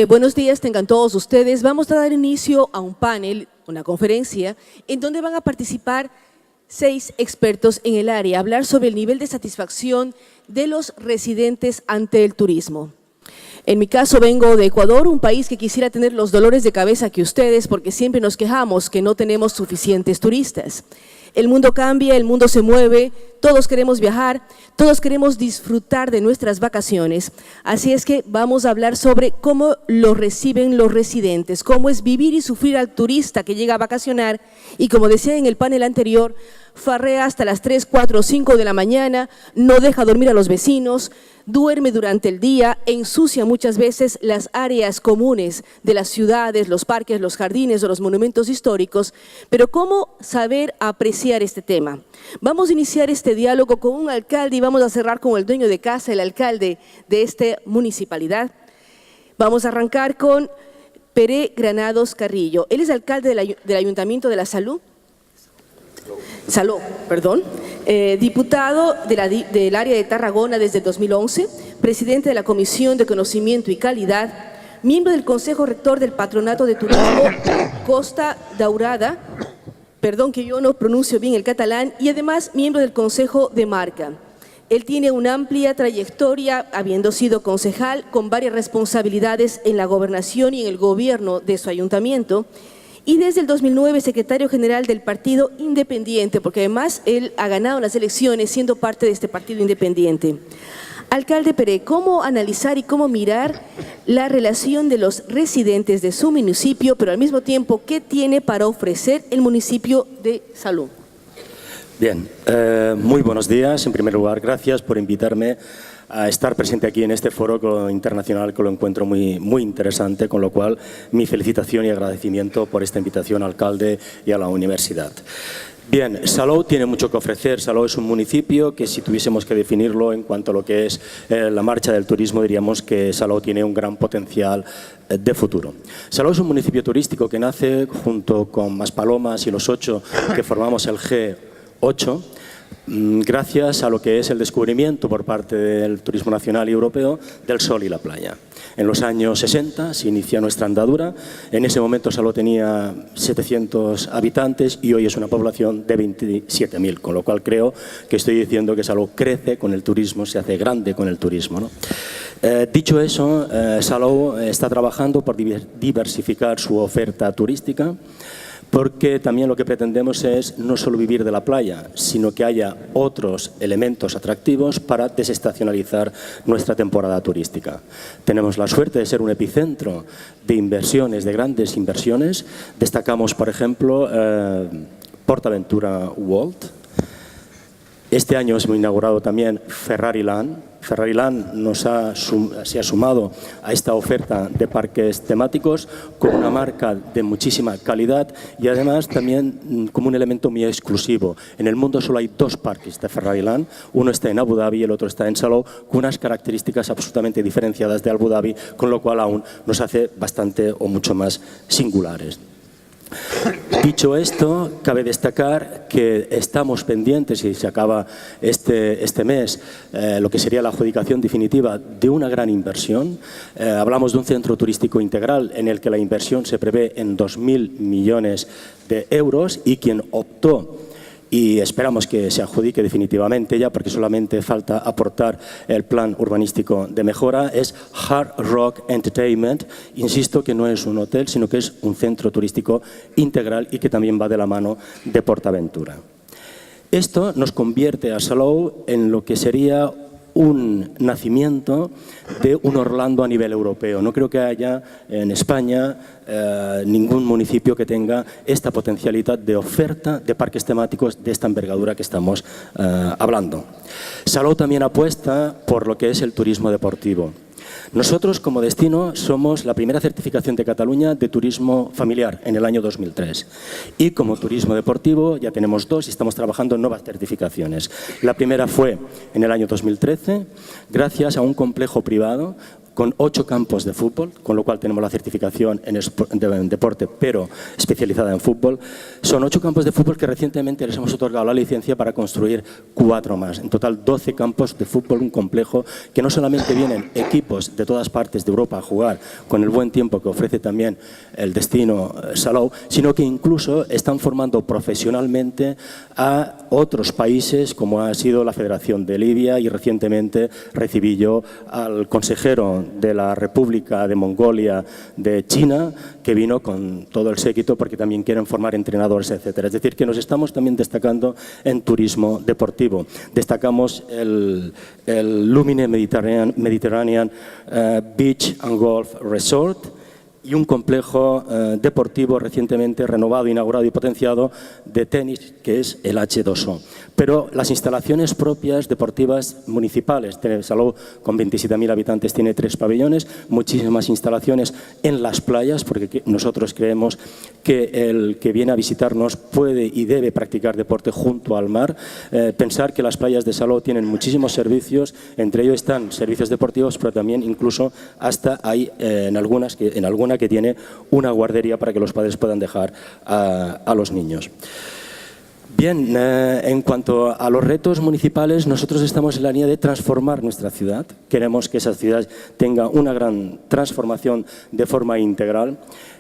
Buenos días, tengan todos ustedes. Vamos a dar inicio a un panel, una conferencia, en donde van a participar 6 expertos en el área, a hablar sobre el nivel de satisfacción de los residentes ante el turismo. En mi caso vengo de Ecuador, un país que quisiera tener los dolores de cabeza que ustedes, porque siempre nos quejamos que no tenemos suficientes turistas. El mundo cambia, el mundo se mueve, todos queremos viajar, todos queremos disfrutar de nuestras vacaciones. Así es que vamos a hablar sobre cómo lo reciben los residentes, cómo es vivir y sufrir al turista que llega a vacacionar y, como decía en el panel anterior, farrea hasta las 3, 4 o 5 de la mañana, no deja dormir a los vecinos, duerme durante el día, ensucia muchas veces las áreas comunes de las ciudades, los parques, los jardines o los monumentos históricos. Pero ¿cómo saber apreciar este tema? Vamos a iniciar este diálogo con un alcalde y vamos a cerrar con el dueño de casa, el alcalde de esta municipalidad. Vamos a arrancar con Pere Granados Carrillo. Él es alcalde del Ayuntamiento de la Salú, diputado del área de Tarragona desde 2011, presidente de la Comisión de Conocimiento y Calidad, miembro del Consejo Rector del Patronato de Turismo Costa Daurada, perdón que yo no pronuncio bien el catalán, y además miembro del Consejo de Marca. Él tiene una amplia trayectoria, habiendo sido concejal, con varias responsabilidades en la gobernación y en el gobierno de su ayuntamiento, y desde el 2009 secretario general del Partido Independiente, porque además él ha ganado las elecciones siendo parte de este Partido Independiente. Alcalde Pere, ¿cómo analizar y cómo mirar la relación de los residentes de su municipio, pero al mismo tiempo, qué tiene para ofrecer el municipio de Salú? Bien, muy buenos días. En primer lugar, gracias por invitarme a estar presente aquí en este foro internacional, que lo encuentro muy interesante, con lo cual mi felicitación y agradecimiento por esta invitación al alcalde y a la universidad. Bien, Salou tiene mucho que ofrecer. Salou es un municipio que, si tuviésemos que definirlo en cuanto a lo que es la marcha del turismo, diríamos que Salou tiene un gran potencial de futuro. Salou es un municipio turístico que nace junto con Maspalomas y Los Ocho, que formamos el G8, gracias a lo que es el descubrimiento por parte del turismo nacional y europeo del sol y la playa. En los años 60 se inicia nuestra andadura. En ese momento Salou tenía 700 habitantes y hoy es una población de 27.000, con lo cual creo que estoy diciendo que Salou crece con el turismo, se hace grande con el turismo, ¿no? Dicho eso, Salou está trabajando por diversificar su oferta turística, porque también lo que pretendemos es no solo vivir de la playa, sino que haya otros elementos atractivos para desestacionalizar nuestra temporada turística. Tenemos la suerte de ser un epicentro de inversiones, de grandes inversiones. Destacamos, por ejemplo, PortAventura World. Este año hemos inaugurado también Ferrari Land. Ferrari Land se ha sumado a esta oferta de parques temáticos con una marca de muchísima calidad y además también como un elemento muy exclusivo. En el mundo solo hay 2 parques de Ferrari Land, uno está en Abu Dhabi y el otro está en Salou, con unas características absolutamente diferenciadas de Abu Dhabi, con lo cual aún nos hace bastante o mucho más singulares. Dicho esto, cabe destacar que estamos pendientes, y se acaba este mes, lo que sería la adjudicación definitiva de una gran inversión. Hablamos de un centro turístico integral en el que la inversión se prevé en 2.000 millones de euros y quien optó, y esperamos que se adjudique definitivamente ya, porque solamente falta aportar el plan urbanístico de mejora, es Hard Rock Entertainment. Insisto que no es un hotel, sino que es un centro turístico integral y que también va de la mano de PortAventura. Esto nos convierte a Salou en lo que sería un nacimiento de un Orlando a nivel europeo. No creo que haya en España ningún municipio que tenga esta potencialidad de oferta de parques temáticos de esta envergadura que estamos hablando. Salou también apuesta por lo que es el turismo deportivo. Nosotros, como destino, somos la primera certificación de Cataluña de turismo familiar en el año 2003. Y como turismo deportivo ya tenemos 2 y estamos trabajando en nuevas certificaciones. La primera fue en el año 2013, gracias a un complejo privado con 8 campos de fútbol, con lo cual tenemos la certificación en deporte, pero especializada en fútbol. Son 8 campos de fútbol que recientemente les hemos otorgado la licencia para construir 4 más. En total, 12 campos de fútbol, un complejo que no solamente vienen equipos de todas partes de Europa a jugar con el buen tiempo que ofrece también el destino Salou, sino que incluso están formando profesionalmente a otros países, como ha sido la Federación de Libia, y recientemente recibí yo al consejero de la República de Mongolia de China, que vino con todo el séquito porque también quieren formar entrenadores, etcétera. Es decir, que nos estamos también destacando en turismo deportivo. Destacamos el Lumine Mediterranean Beach and Golf Resort y un complejo deportivo recientemente renovado, inaugurado y potenciado de tenis, que es el H2O. Pero las instalaciones propias deportivas municipales, Salou con 27.000 habitantes tiene 3 pabellones, muchísimas instalaciones en las playas, porque nosotros creemos que el que viene a visitarnos puede y debe practicar deporte junto al mar. Pensar que las playas de Salou tienen muchísimos servicios, entre ellos están servicios deportivos, pero también incluso hasta hay en alguna que tiene una guardería para que los padres puedan dejar a los niños. Bien, en cuanto a los retos municipales, nosotros estamos en la línea de transformar nuestra ciudad. Queremos que esa ciudad tenga una gran transformación de forma integral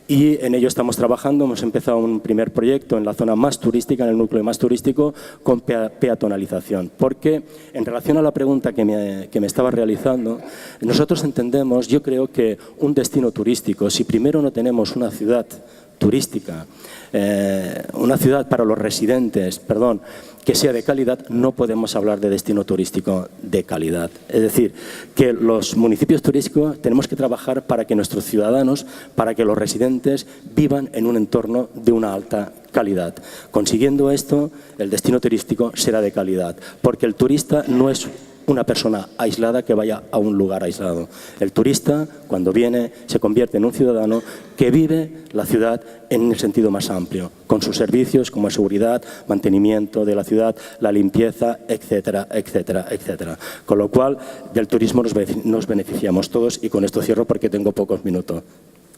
y en ello estamos trabajando. Hemos empezado un primer proyecto en la zona más turística, en el núcleo más turístico, con peatonalización. Porque en relación a la pregunta que me estaba realizando, nosotros entendemos, yo creo que un destino turístico, si primero no tenemos una ciudad turística, una ciudad para los residentes, que sea de calidad, no podemos hablar de destino turístico de calidad. Es decir, que los municipios turísticos tenemos que trabajar para que nuestros ciudadanos, para que los residentes vivan en un entorno de una alta calidad. Consiguiendo esto, el destino turístico será de calidad, porque el turista no es una persona aislada que vaya a un lugar aislado. El turista, cuando viene, se convierte en un ciudadano que vive la ciudad en el sentido más amplio, con sus servicios como seguridad, mantenimiento de la ciudad, la limpieza, etcétera, etcétera, etcétera. Con lo cual, del turismo nos beneficiamos todos, y con esto cierro porque tengo pocos minutos.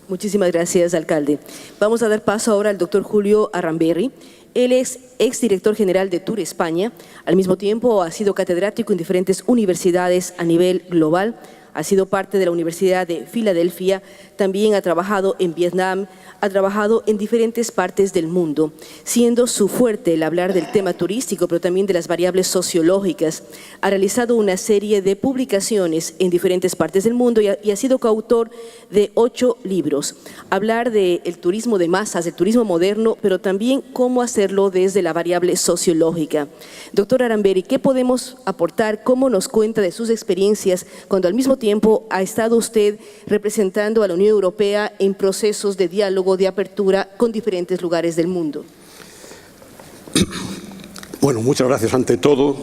Muchísimas gracias, alcalde. Vamos a dar paso ahora al doctor Julio Arramberri. Él es exdirector general de Tour España. Al mismo tiempo ha sido catedrático en diferentes universidades a nivel global. Ha sido parte de la Universidad de Filadelfia, también ha trabajado en Vietnam, ha trabajado en diferentes partes del mundo, siendo su fuerte el hablar del tema turístico, pero también de las variables sociológicas. Ha realizado una serie de publicaciones en diferentes partes del mundo y ha sido coautor de 8 libros. Hablar del turismo de masas, del turismo moderno, pero también cómo hacerlo desde la variable sociológica. Doctor Arramberri, ¿qué podemos aportar? ¿Cómo nos cuenta de sus experiencias cuando al mismo tiempo ha estado usted representando a la Unión Europea en procesos de diálogo, de apertura con diferentes lugares del mundo? Bueno, muchas gracias. Ante todo,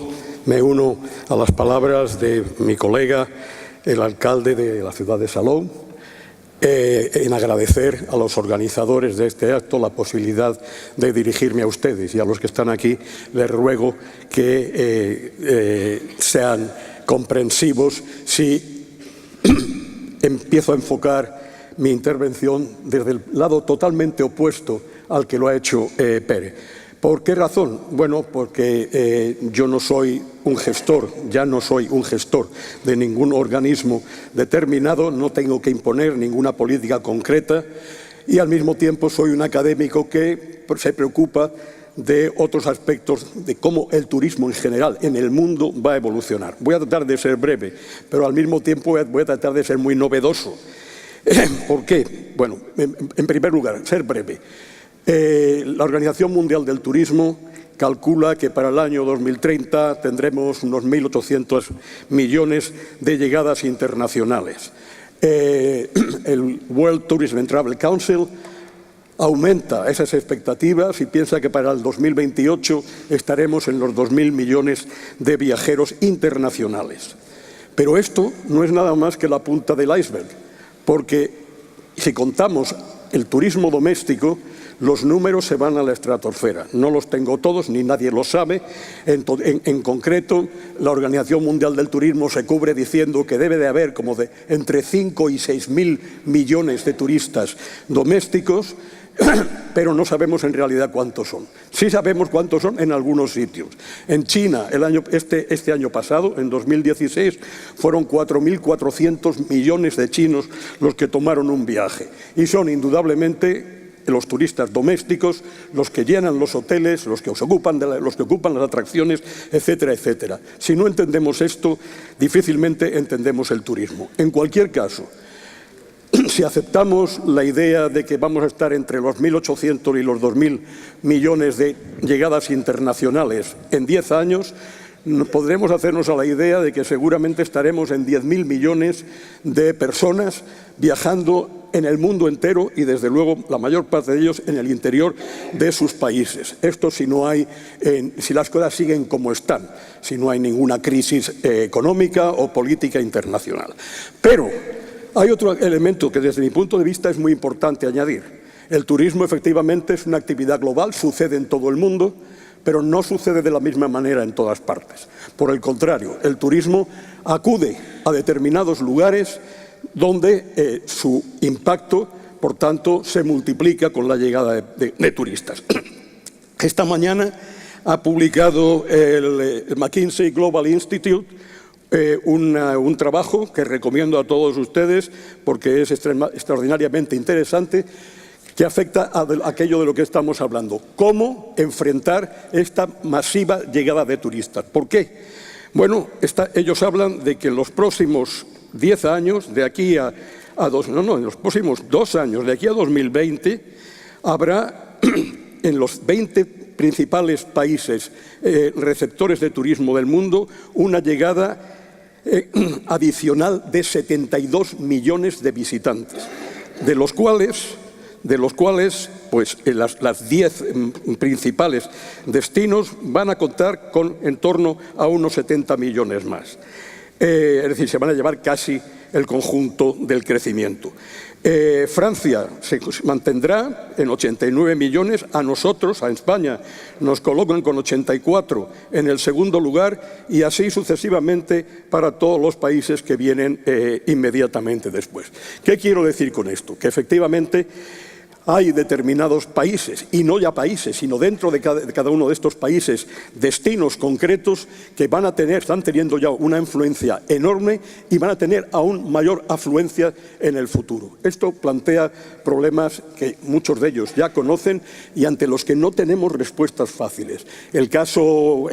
me uno a las palabras de mi colega, el alcalde de la ciudad de Salou, en agradecer a los organizadores de este acto la posibilidad de dirigirme a ustedes, y a los que están aquí les ruego que sean comprensivos si empiezo a enfocar mi intervención desde el lado totalmente opuesto al que lo ha hecho Pere. ¿Por qué razón? Bueno, porque yo no soy un gestor, ya no soy un gestor de ningún organismo determinado, no tengo que imponer ninguna política concreta, y al mismo tiempo soy un académico que se preocupa de otros aspectos de cómo el turismo en general en el mundo va a evolucionar. Voy a tratar de ser breve, pero al mismo tiempo voy a tratar de ser muy novedoso. ¿Por qué? Bueno, en primer lugar, ser breve. La Organización Mundial del Turismo calcula que para el año 2030 tendremos unos 1.800 millones de llegadas internacionales. El World Tourism and Travel Council aumenta esas expectativas y piensa que para el 2028 estaremos en los 2.000 millones de viajeros internacionales. Pero esto no es nada más que la punta del iceberg, porque si contamos el turismo doméstico, Los números se van a la estratosfera. No los tengo todos, ni nadie los sabe. En concreto, la Organización Mundial del Turismo se cubre diciendo que debe de haber como entre 5 y 6.000 millones de turistas domésticos, pero no sabemos en realidad cuántos son. Sí sabemos cuántos son en algunos sitios. En China, este año pasado, en 2016, fueron 4.400 millones de chinos los que tomaron un viaje. Y son indudablemente los turistas domésticos los que llenan los hoteles, los que ocupan las atracciones, etcétera, etcétera. Si no entendemos esto, difícilmente entendemos el turismo. En cualquier caso, si aceptamos la idea de que vamos a estar entre los 1.800 y los 2.000 millones de llegadas internacionales en 10 años, podremos hacernos a la idea de que seguramente estaremos en 10.000 millones de personas viajando en el mundo entero y, desde luego, la mayor parte de ellos en el interior de sus países. Esto si las cosas siguen como están, si no hay ninguna crisis económica o política internacional. Pero hay otro elemento que desde mi punto de vista es muy importante añadir. El turismo efectivamente es una actividad global, sucede en todo el mundo, pero no sucede de la misma manera en todas partes. Por el contrario, el turismo acude a determinados lugares donde su impacto, por tanto, se multiplica con la llegada de turistas. Esta mañana ha publicado el McKinsey Global Institute un trabajo que recomiendo a todos ustedes porque es extraordinariamente interesante, que afecta a aquello de lo que estamos hablando. ¿Cómo enfrentar esta masiva llegada de turistas? ¿Por qué? Bueno, ellos hablan de que en los próximos 10 años, en los próximos 2 años, de aquí a 2020, habrá en los 20 principales países receptores de turismo del mundo una llegada adicional de 72 millones de visitantes, de los cuales pues, las 10 principales destinos van a contar con en torno a unos 70 millones más. Es decir, se van a llevar casi el conjunto del crecimiento. Francia se mantendrá en 89 millones, a nosotros, a España, nos colocan con 84 en el segundo lugar y así sucesivamente para todos los países que vienen inmediatamente después. ¿Qué quiero decir con esto? Que efectivamente hay determinados países, y no ya países, sino dentro de cada uno de estos países, destinos concretos que están teniendo ya una influencia enorme y van a tener aún mayor afluencia en el futuro. Esto plantea problemas que muchos de ellos ya conocen y ante los que no tenemos respuestas fáciles. El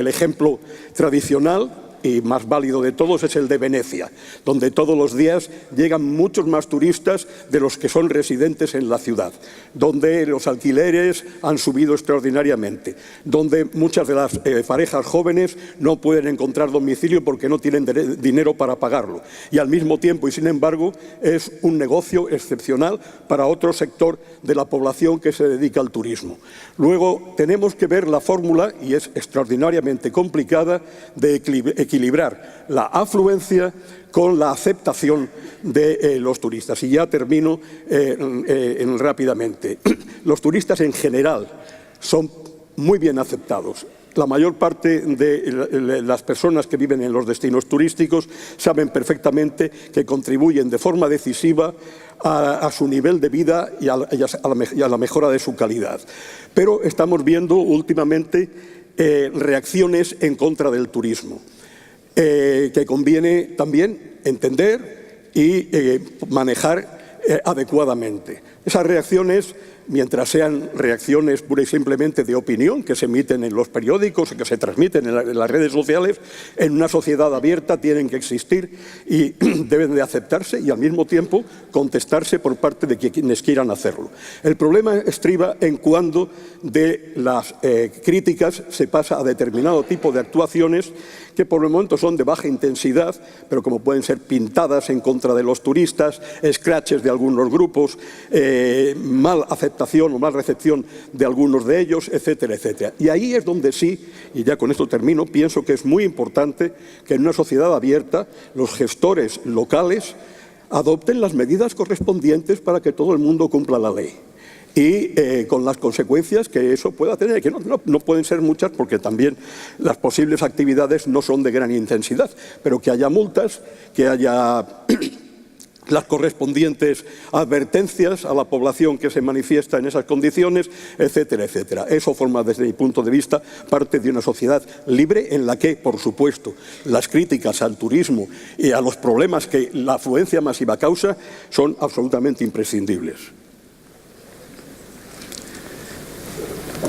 ejemplo tradicional y más válido de todos es el de Venecia, donde todos los días llegan muchos más turistas de los que son residentes en la ciudad, donde los alquileres han subido extraordinariamente, donde muchas de las parejas jóvenes no pueden encontrar domicilio porque no tienen dinero para pagarlo. Y al mismo tiempo, y sin embargo, es un negocio excepcional para otro sector de la población que se dedica al turismo. Luego tenemos que ver la fórmula, y es extraordinariamente complicada, de equilibrar la afluencia con la aceptación de los turistas. Y ya termino rápidamente. Los turistas en general son muy bien aceptados. La mayor parte de las personas que viven en los destinos turísticos saben perfectamente que contribuyen de forma decisiva a su nivel de vida y a la mejora de su calidad. Pero estamos viendo últimamente reacciones en contra del turismo, que conviene también entender y manejar adecuadamente. Esas reacciones, mientras sean reacciones pura y simplemente de opinión que se emiten en los periódicos, que se transmiten en las redes sociales, en una sociedad abierta tienen que existir y deben de aceptarse y al mismo tiempo contestarse por parte de quienes quieran hacerlo. El problema estriba en cuando de las críticas se pasa a determinado tipo de actuaciones que por el momento son de baja intensidad, pero como pueden ser pintadas en contra de los turistas, scratches de algunos grupos, mal aceptación o mal recepción de algunos de ellos, etcétera, etcétera. Y ahí es donde sí, y ya con esto termino, pienso que es muy importante que en una sociedad abierta los gestores locales adopten las medidas correspondientes para que todo el mundo cumpla la ley. y con las consecuencias que eso pueda tener, que no pueden ser muchas porque también las posibles actividades no son de gran intensidad, pero que haya multas, que haya las correspondientes advertencias a la población que se manifiesta en esas condiciones, etcétera, etcétera. Eso forma, desde mi punto de vista, parte de una sociedad libre en la que, por supuesto, las críticas al turismo y a los problemas que la afluencia masiva causa son absolutamente imprescindibles.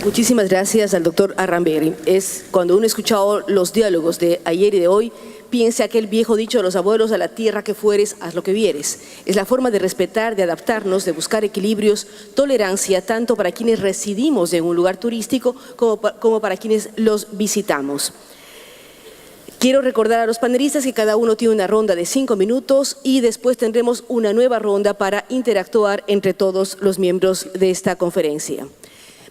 Muchísimas gracias al doctor Arramberi. Cuando uno ha escuchado los diálogos de ayer y de hoy, piensa aquel viejo dicho de los abuelos: a la tierra que fueres, haz lo que vieres. Es la forma de respetar, de adaptarnos, de buscar equilibrios, tolerancia, tanto para quienes residimos en un lugar turístico como para quienes los visitamos. Quiero recordar a los panelistas que cada uno tiene una ronda de 5 minutos y después tendremos una nueva ronda para interactuar entre todos los miembros de esta conferencia.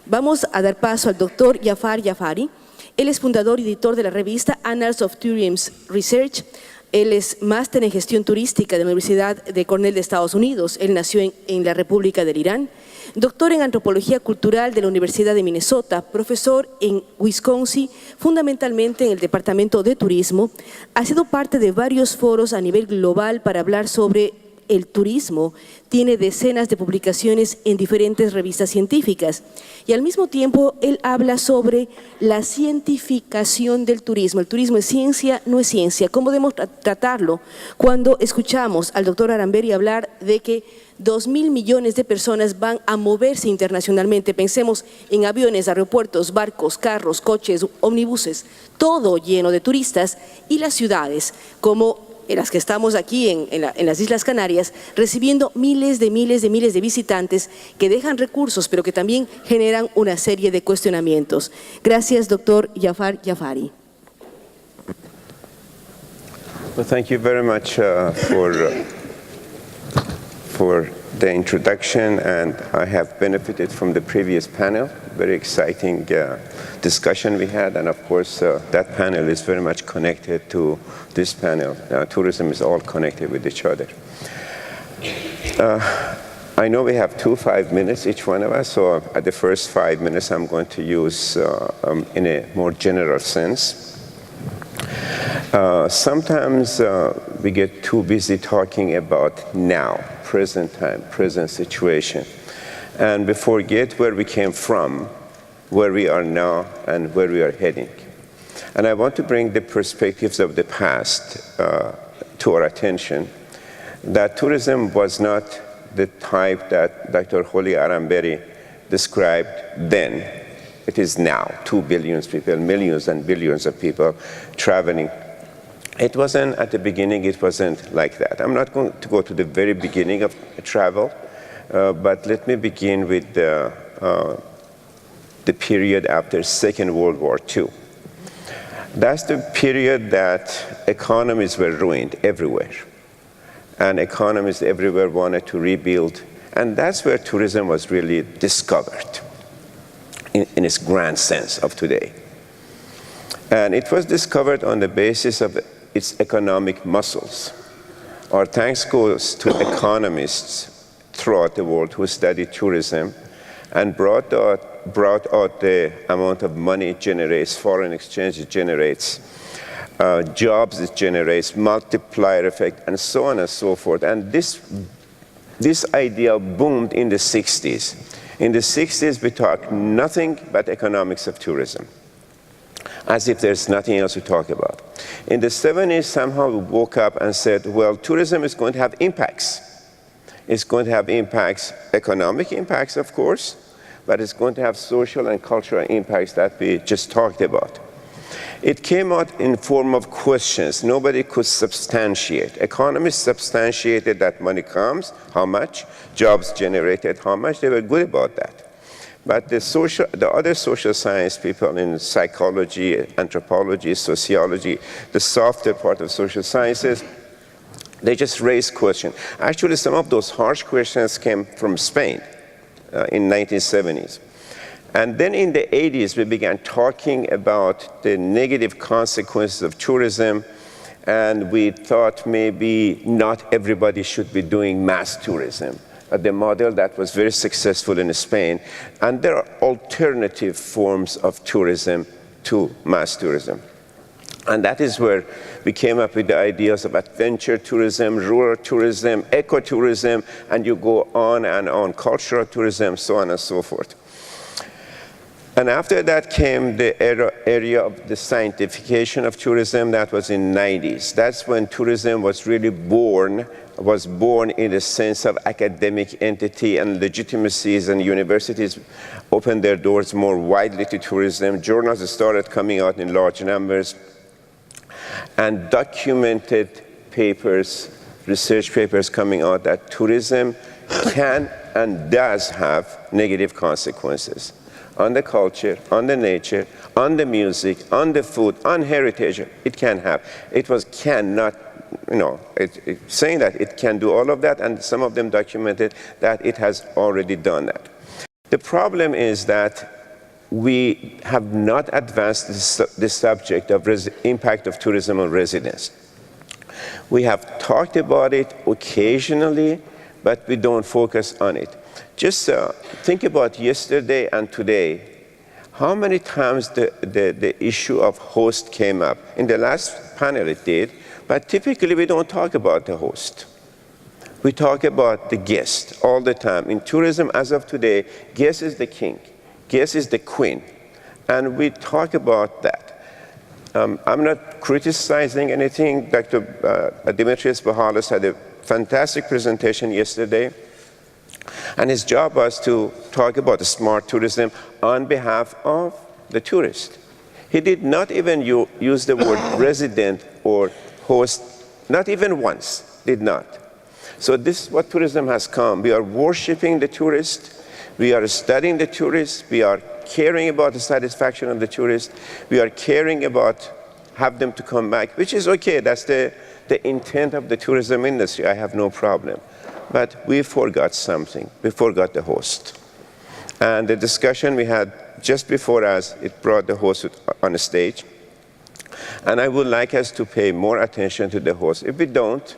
Vamos a dar paso al doctor Jafar Jafari. Él es fundador y editor de la revista Annals of Tourism Research. Él es máster en gestión turística de la Universidad de Cornell de Estados Unidos. Él nació en la República del Irán. Doctor en antropología cultural de la Universidad de Minnesota. Profesor en Wisconsin, fundamentalmente en el Departamento de Turismo. Ha sido parte de varios foros a nivel global para hablar sobre el turismo. Tiene decenas de publicaciones en diferentes revistas científicas y al mismo tiempo él habla sobre la cientificación del turismo. El turismo es ciencia, no es ciencia. ¿Cómo debemos tratarlo? Cuando escuchamos al doctor Arramberi hablar de que 2.000 millones de personas van a moverse internacionalmente, pensemos en aviones, aeropuertos, barcos, carros, coches, ómnibuses, todo lleno de turistas, y las ciudades como en las que estamos aquí en las Islas Canarias, recibiendo miles de visitantes que dejan recursos, pero que también generan una serie de cuestionamientos. Gracias, doctor Jafar Jafari. Well, thank you very much for the introduction, and I have benefited from the previous panel. Very exciting discussion we had, and of course that panel is very much connected to this panel. Tourism is all connected with each other. I know we have 5 minutes each one of us, so at the first 5 minutes I'm going to use in a more general sense. Sometimes we get too busy talking about now, present time, present situation, and we forget where we came from, where we are now, and where we are heading. And I want to bring the perspectives of the past to our attention, that tourism was not the type that Dr. Holly Arramberi described then. It is now, 2 billion people, millions and billions of people traveling. It wasn't, at the beginning, it wasn't like that. I'm not going to go to the very beginning of travel, but let me begin with the period after Second World War II. That's the period that economies were ruined everywhere. And economies everywhere wanted to rebuild. And that's where tourism was really discovered in its grand sense of today. And it was discovered on the basis of its economic muscles. Our thanks goes to economists throughout the world who studied tourism and brought out the amount of money it generates, foreign exchange it generates, jobs it generates, multiplier effect, and so on and so forth. And this idea boomed in the 60s. In the 60s, we talked nothing but economics of tourism, as if there's nothing else to talk about. In the 70s, somehow we woke up and said, well, tourism is going to have impacts. It's going to have impacts, economic impacts, of course, but it's going to have social and cultural impacts that we just talked about. It came out in form of questions. Nobody could substantiate. Economists substantiated that money comes, how much, jobs generated, how much. They were good about that. But the other social science people in psychology, anthropology, sociology, the softer part of social sciences, they just raised questions. Actually, some of those harsh questions came from Spain in 1970s. And then in the 80s, we began talking about the negative consequences of tourism, and we thought maybe not everybody should be doing mass tourism. the model that was very successful in Spain. And there are alternative forms of tourism to mass tourism. And that is where we came up with the ideas of adventure tourism, rural tourism, ecotourism, and you go on and on, cultural tourism, so on and so forth. And after that came the area of the scientification of tourism. That was in the 90s. That's when tourism was really born in the sense of academic entity and legitimacies, and universities opened their doors more widely to tourism. Journals started coming out in large numbers, and documented papers, research papers coming out that tourism can and does have negative consequences on the culture, on the nature, on the music, on the food, on heritage. It can have. It was cannot, saying that it can do all of that, and some of them documented that it has already done that. The problem is that we have not advanced the subject of impact of tourism on residents. We have talked about it occasionally, but we don't focus on it. Just think about yesterday and today. How many times the issue of host came up? In the last panel it did, but typically we don't talk about the host. We talk about the guest all the time. In tourism, as of today, guest is the king, guest is the queen, and we talk about that. I'm not criticizing anything. Dr. Dimitrios Bahalis had a fantastic presentation yesterday, and his job was to talk about the smart tourism on behalf of the tourist. He did not even use the word resident or host, not even once, did not. So this is what tourism has come. We are worshiping the tourist, we are studying the tourist, we are caring about the satisfaction of the tourist, we are caring about have them to come back, which is okay. That's the intent of the tourism industry. I have no problem. But we forgot something. We forgot the host. And the discussion we had just before us, it brought the host on the stage. And I would like us to pay more attention to the host. If we don't,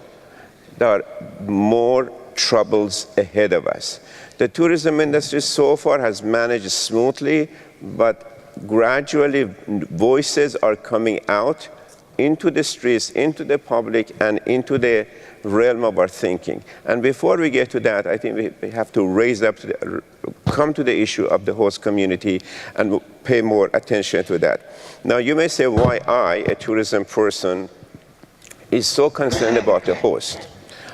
there are more troubles ahead of us. The tourism industry so far has managed smoothly, but gradually voices are coming out into the streets, into the public, and into the realm of our thinking. And before we get to that, I think we have to raise up, come to the issue of the host community and pay more attention to that. Now, you may say why I, a tourism person, is so concerned about the host.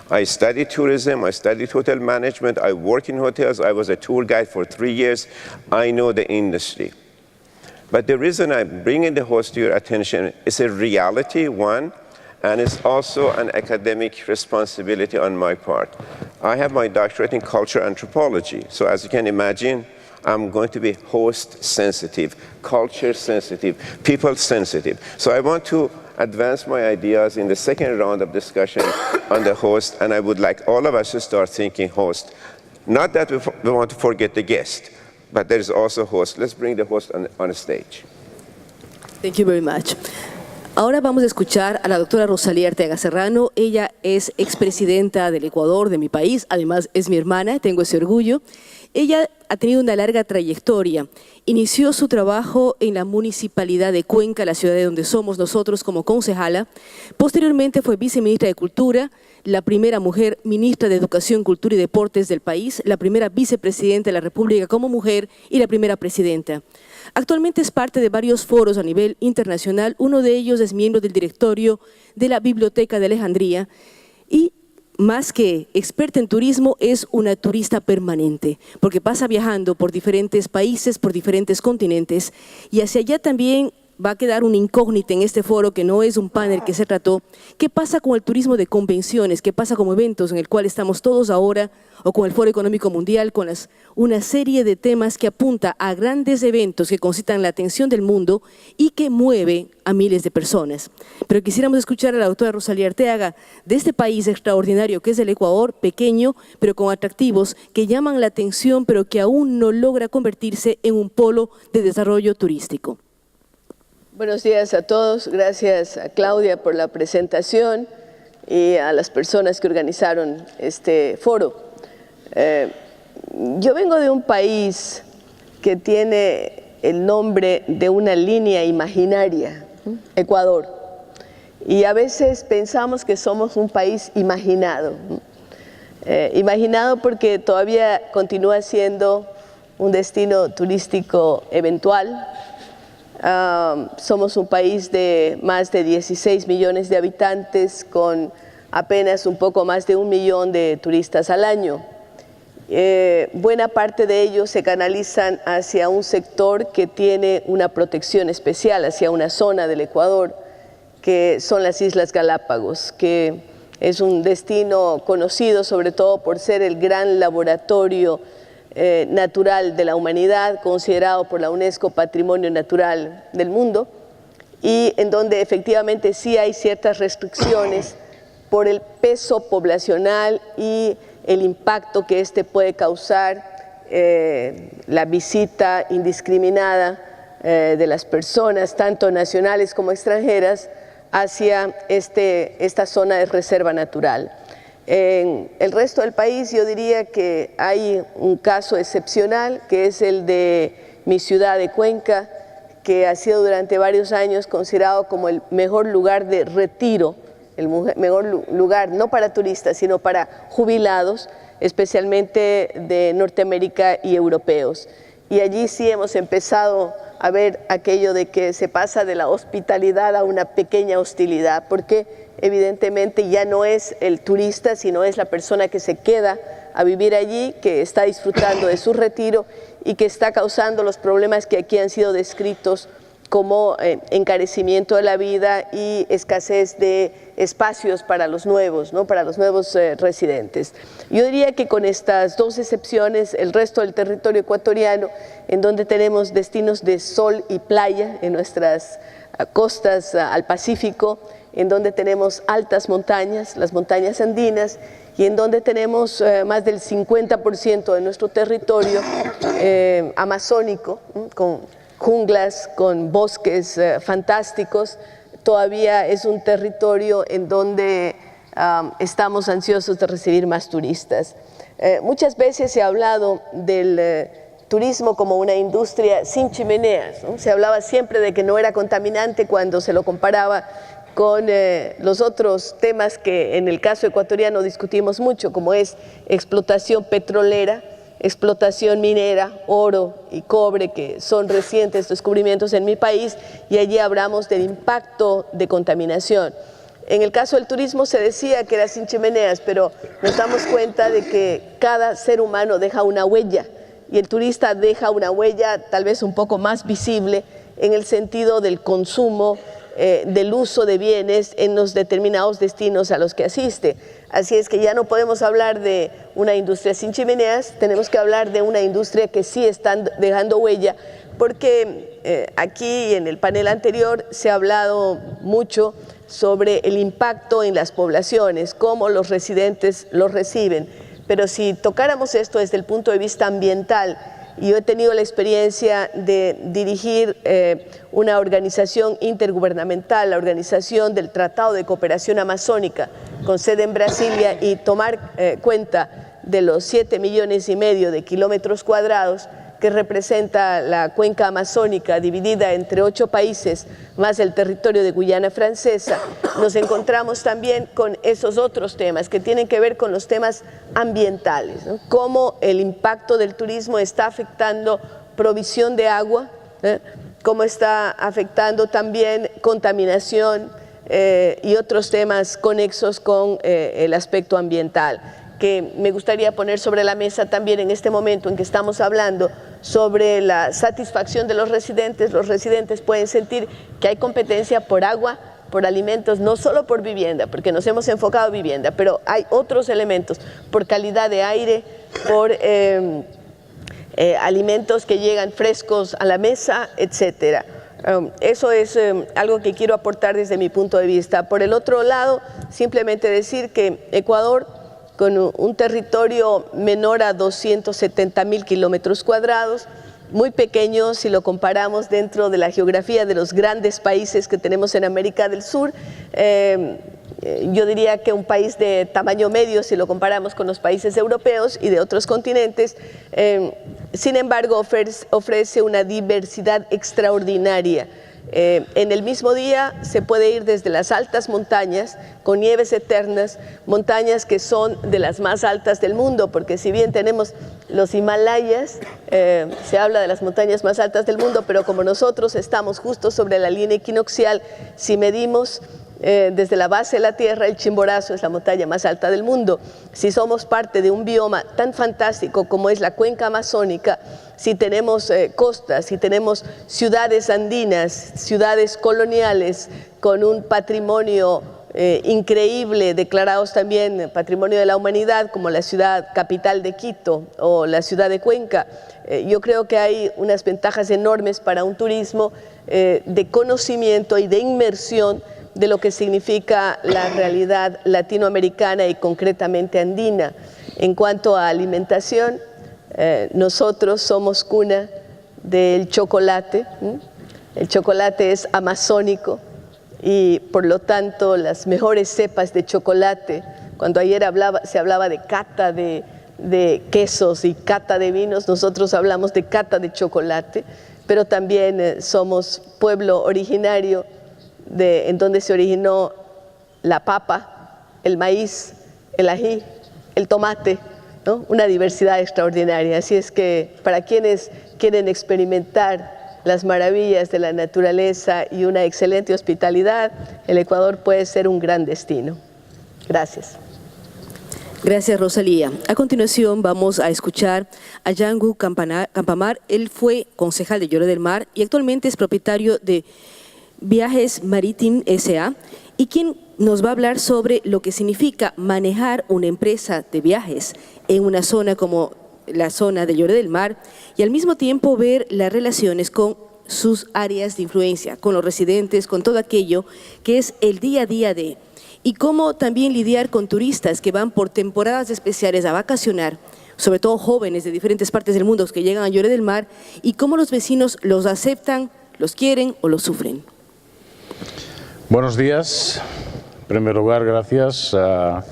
I studied tourism, I studied hotel management, I work in hotels, I was a tour guide for 3 years, I know the industry. But the reason I'm bringing the host to your attention is a reality, one, and it's also an academic responsibility on my part. I have my doctorate in cultural anthropology, so as you can imagine, I'm going to be host sensitive, culture sensitive, people sensitive. So I want to advance my ideas in the second round of discussion on the host, and I would like all of us to start thinking host. Not that we want to forget the guest, but there is also host. Let's bring the host on the stage. Thank you very much. Ahora vamos a escuchar a la doctora Rosalía Arteaga Serrano. Ella es expresidenta del Ecuador, de mi país. Además, es mi hermana, tengo ese orgullo. Ella ha tenido una larga trayectoria. Inició su trabajo en la Municipalidad de Cuenca, la ciudad de donde somos nosotros, como concejala. Posteriormente fue viceministra de Cultura, la primera mujer ministra de Educación, Cultura y Deportes del país, la primera vicepresidenta de la República como mujer y la primera presidenta. Actualmente es parte de varios foros a nivel internacional. Uno de ellos es miembro del directorio de la Biblioteca de Alejandría y más que experta en turismo, es una turista permanente, porque pasa viajando por diferentes países, por diferentes continentes, y hacia allá también va a quedar una incógnita en este foro, que no es un panel que se trató. ¿Qué pasa con el turismo de convenciones? ¿Qué pasa con eventos en el cual estamos todos ahora? O con el Foro Económico Mundial, con una serie de temas que apunta a grandes eventos que concitan la atención del mundo y que mueve a miles de personas. Pero quisiéramos escuchar a la doctora Rosalía Arteaga de este país extraordinario que es el Ecuador, pequeño, pero con atractivos que llaman la atención, pero que aún no logra convertirse en un polo de desarrollo turístico. Buenos días a todos. Gracias a Claudia por la presentación y a las personas que organizaron este foro. Yo vengo de un país que tiene el nombre de una línea imaginaria, Ecuador, y a veces pensamos que somos un país imaginado, imaginado porque todavía continúa siendo un destino turístico eventual. Somos un país de más de 16 millones de habitantes con apenas un poco más de 1 millón de turistas al año. Buena parte de ellos se canalizan hacia un sector que tiene una protección especial, hacia una zona del Ecuador, que son las Islas Galápagos, que es un destino conocido sobre todo por ser el gran laboratorio natural de la humanidad, considerado por la UNESCO Patrimonio Natural del Mundo, y en donde efectivamente sí hay ciertas restricciones por el peso poblacional y el impacto que este puede causar, la visita indiscriminada de las personas, tanto nacionales como extranjeras, hacia esta zona de reserva natural. En el resto del país yo diría que hay un caso excepcional, que es el de mi ciudad de Cuenca, que ha sido durante varios años considerado como el mejor lugar de retiro, el mejor lugar no para turistas, sino para jubilados, especialmente de Norteamérica y europeos. Y allí sí hemos empezado a ver aquello de que se pasa de la hospitalidad a una pequeña hostilidad, porque evidentemente ya no es el turista, sino es la persona que se queda a vivir allí, que está disfrutando de su retiro y que está causando los problemas que aquí han sido descritos como encarecimiento de la vida y escasez de espacios para los nuevos, ¿no? Para los nuevos residentes. Yo diría que con estas dos excepciones, el resto del territorio ecuatoriano, en donde tenemos destinos de sol y playa en nuestras costas al Pacífico, en donde tenemos altas montañas, las montañas andinas, y en donde tenemos más del 50% de nuestro territorio amazónico, con junglas, con bosques fantásticos. Todavía es un territorio en donde estamos ansiosos de recibir más turistas. Muchas veces se ha hablado del turismo como una industria sin chimeneas, ¿no? Se hablaba siempre de que no era contaminante cuando se lo comparaba con los otros temas que en el caso ecuatoriano discutimos mucho, como es explotación petrolera, explotación minera, oro y cobre, que son recientes descubrimientos en mi país, y allí hablamos del impacto de contaminación. En el caso del turismo se decía que era sin chimeneas, pero nos damos cuenta de que cada ser humano deja una huella, y el turista deja una huella tal vez un poco más visible en el sentido del consumo, del uso de bienes en los determinados destinos a los que asiste. Así es que ya no podemos hablar de una industria sin chimeneas, tenemos que hablar de una industria que sí está dejando huella, porque aquí en el panel anterior se ha hablado mucho sobre el impacto en las poblaciones, cómo los residentes lo reciben. Pero si tocáramos esto desde el punto de vista ambiental, y yo he tenido la experiencia de dirigir una organización intergubernamental, la Organización del Tratado de Cooperación Amazónica, con sede en Brasilia, y tomar cuenta de los 7,5 millones de kilómetros cuadrados que representa la cuenca amazónica dividida entre 8 países, más el territorio de Guyana Francesa, nos encontramos también con esos otros temas que tienen que ver con los temas ambientales, ¿no? Cómo el impacto del turismo está afectando provisión de agua, cómo está afectando también contaminación y otros temas conexos con el aspecto ambiental, que me gustaría poner sobre la mesa también en este momento en que estamos hablando sobre la satisfacción de los residentes. Los residentes pueden sentir que hay competencia por agua, por alimentos, no solo por vivienda, porque nos hemos enfocado en vivienda, pero hay otros elementos, por calidad de aire, por alimentos que llegan frescos a la mesa, etcétera. Eso es algo que quiero aportar desde mi punto de vista. Por el otro lado, simplemente decir que Ecuador, con un territorio menor a 270,000 kilómetros cuadrados, muy pequeño si lo comparamos dentro de la geografía de los grandes países que tenemos en América del Sur, yo diría que un país de tamaño medio si lo comparamos con los países europeos y de otros continentes, sin embargo ofrece una diversidad extraordinaria. En el mismo día se puede ir desde las altas montañas con nieves eternas, montañas que son de las más altas del mundo, porque si bien tenemos los Himalayas, se habla de las montañas más altas del mundo, pero como nosotros estamos justo sobre la línea equinoccial, si medimos desde la base de la Tierra, el Chimborazo es la montaña más alta del mundo. Si somos parte de un bioma tan fantástico como es la cuenca amazónica, si tenemos costas, si tenemos ciudades andinas, ciudades coloniales con un patrimonio increíble, declarados también Patrimonio de la Humanidad, como la ciudad capital de Quito o la ciudad de Cuenca, yo creo que hay unas ventajas enormes para un turismo de conocimiento y de inmersión de lo que significa la realidad latinoamericana y concretamente andina. En cuanto a alimentación, nosotros somos cuna del chocolate. El chocolate es amazónico y por lo tanto las mejores cepas de chocolate, cuando ayer se hablaba de cata de quesos y cata de vinos, nosotros hablamos de cata de chocolate, pero también somos pueblo originario en donde se originó la papa, el maíz, el ají, el tomate, ¿no? Una diversidad extraordinaria. Así es que para quienes quieren experimentar las maravillas de la naturaleza y una excelente hospitalidad, el Ecuador puede ser un gran destino. Gracias. Gracias, Rosalía. A continuación vamos a escuchar a Yangu Campamar. Él fue concejal de Lloret del Mar y actualmente es propietario de Viajes Marítim S.A. y quien nos va a hablar sobre lo que significa manejar una empresa de viajes en una zona como la zona de Lloret del Mar y al mismo tiempo ver las relaciones con sus áreas de influencia, con los residentes, con todo aquello que es el día a día de, y cómo también lidiar con turistas que van por temporadas especiales a vacacionar, sobre todo jóvenes de diferentes partes del mundo que llegan a Lloret del Mar, y cómo los vecinos los aceptan, los quieren o los sufren. Buenos días. En primer lugar, gracias a